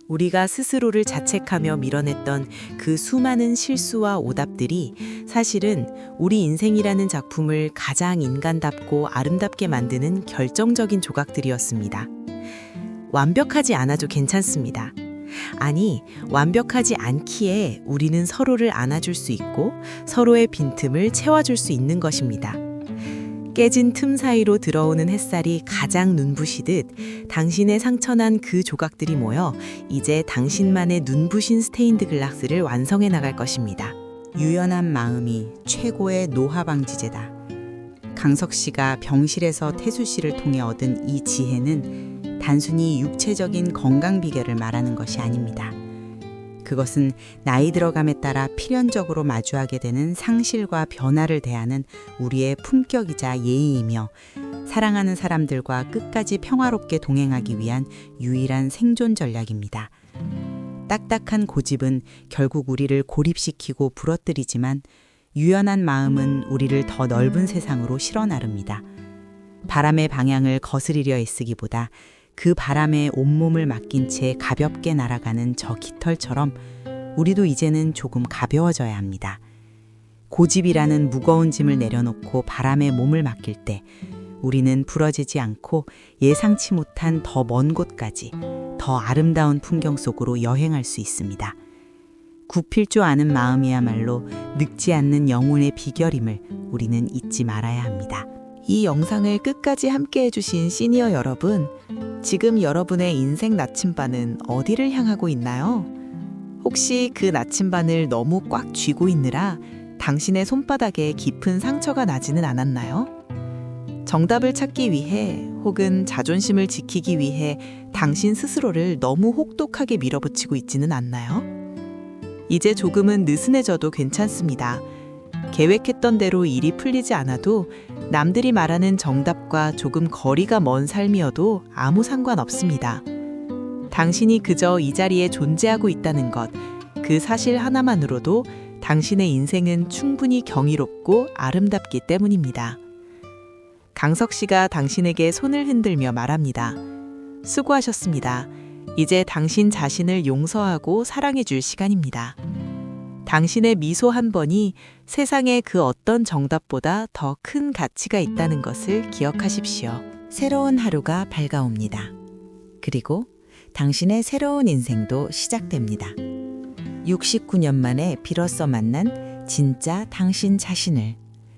우리가 스스로를 자책하며 밀어냈던 그 수많은 실수와 오답들이 사실은 우리 인생이라는 작품을 가장 인간답고 아름답게 만드는 결정적인 조각들이었습니다. 완벽하지 않아도 괜찮습니다. 아니, 완벽하지 않기에 우리는 서로를 안아줄 수 있고 서로의 빈틈을 채워줄 수 있는 것입니다. 깨진 틈 사이로 들어오는 햇살이 가장 눈부시듯 당신의 상처난 그 조각들이 모여 이제 당신만의 눈부신 스테인드 글라스를 완성해 나갈 것입니다. 유연한 마음이 최고의 노화 방지제다. 강석 씨가 병실에서 태수 씨를 통해 얻은 이 지혜는 단순히 육체적인 건강 비결을 말하는 것이 아닙니다. 그것은 나이 들어감에 따라 필연적으로 마주하게 되는 상실과 변화를 대하는 우리의 품격이자 예의이며 사랑하는 사람들과 끝까지 평화롭게 동행하기 위한 유일한 생존 전략입니다. 딱딱한 고집은 결국 우리를 고립시키고 부러뜨리지만 유연한 마음은 우리를 더 넓은 세상으로 실어 나릅니다. 바람의 방향을 거스리려 애쓰기보다 그 바람에 온몸을 맡긴 채 가볍게 날아가는 저 깃털처럼 우리도 이제는 조금 가벼워져야 합니다. 고집이라는 무거운 짐을 내려놓고 바람에 몸을 맡길 때 우리는 부러지지 않고 예상치 못한 더 먼 곳까지 더 아름다운 풍경 속으로 여행할 수 있습니다. 굽힐 줄 아는 마음이야말로 늙지 않는 영혼의 비결임을 우리는 잊지 말아야 합니다. 이 영상을 끝까지 함께 해주신 시니어 여러분, 지금 여러분의 인생 나침반은 어디를 향하고 있나요? 혹시 그 나침반을 너무 꽉 쥐고 있느라 당신의 손바닥에 깊은 상처가 나지는 않았나요? 정답을 찾기 위해 혹은 자존심을 지키기 위해 당신 스스로를 너무 혹독하게 밀어붙이고 있지는 않나요? 이제 조금은 느슨해져도 괜찮습니다. 계획했던 대로 일이 풀리지 않아도 남들이 말하는 정답과 조금 거리가 먼 삶이어도 아무 상관없습니다. 당신이 그저 이 자리에 존재하고 있다는 것, 그 사실 하나만으로도 당신의 인생은 충분히 경이롭고 아름답기 때문입니다. 강석 씨가 당신에게 손을 흔들며 말합니다. 수고하셨습니다. 이제 당신 자신을 용서하고 사랑해 줄 시간입니다. 당신의 미소 한 번이 세상의 그 어떤 정답보다 더 큰 가치가 있다는 것을 기억하십시오. 새로운 하루가 밝아옵니다. 그리고 당신의 새로운 인생도 시작됩니다. 69년 만에 비로소 만난 진짜 당신 자신을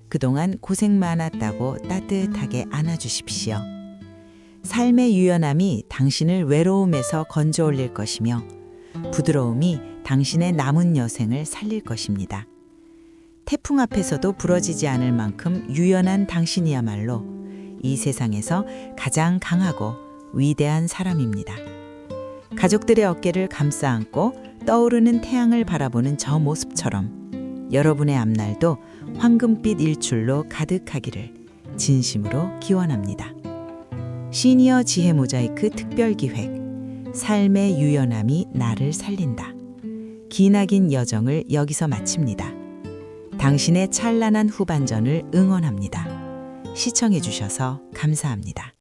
그동안 고생 많았다고 따뜻하게 안아주십시오. 삶의 유연함이 당신을 외로움에서 건져 올릴 것이며 부드러움이 당신의 남은 여생을 살릴 것입니다. 태풍 앞에서도 부러지지 않을 만큼 유연한 당신이야말로 이 세상에서 가장 강하고 위대한 사람입니다. 가족들의 어깨를 감싸 안고 떠오르는 태양을 바라보는 저 모습처럼 여러분의 앞날도 황금빛 일출로 가득하기를 진심으로 기원합니다. 시니어 지혜 모자이크 특별 기획 삶의 유연함이 나를 살린다. 기나긴 여정을 여기서 마칩니다. 당신의 찬란한 후반전을 응원합니다. 시청해 주셔서 감사합니다.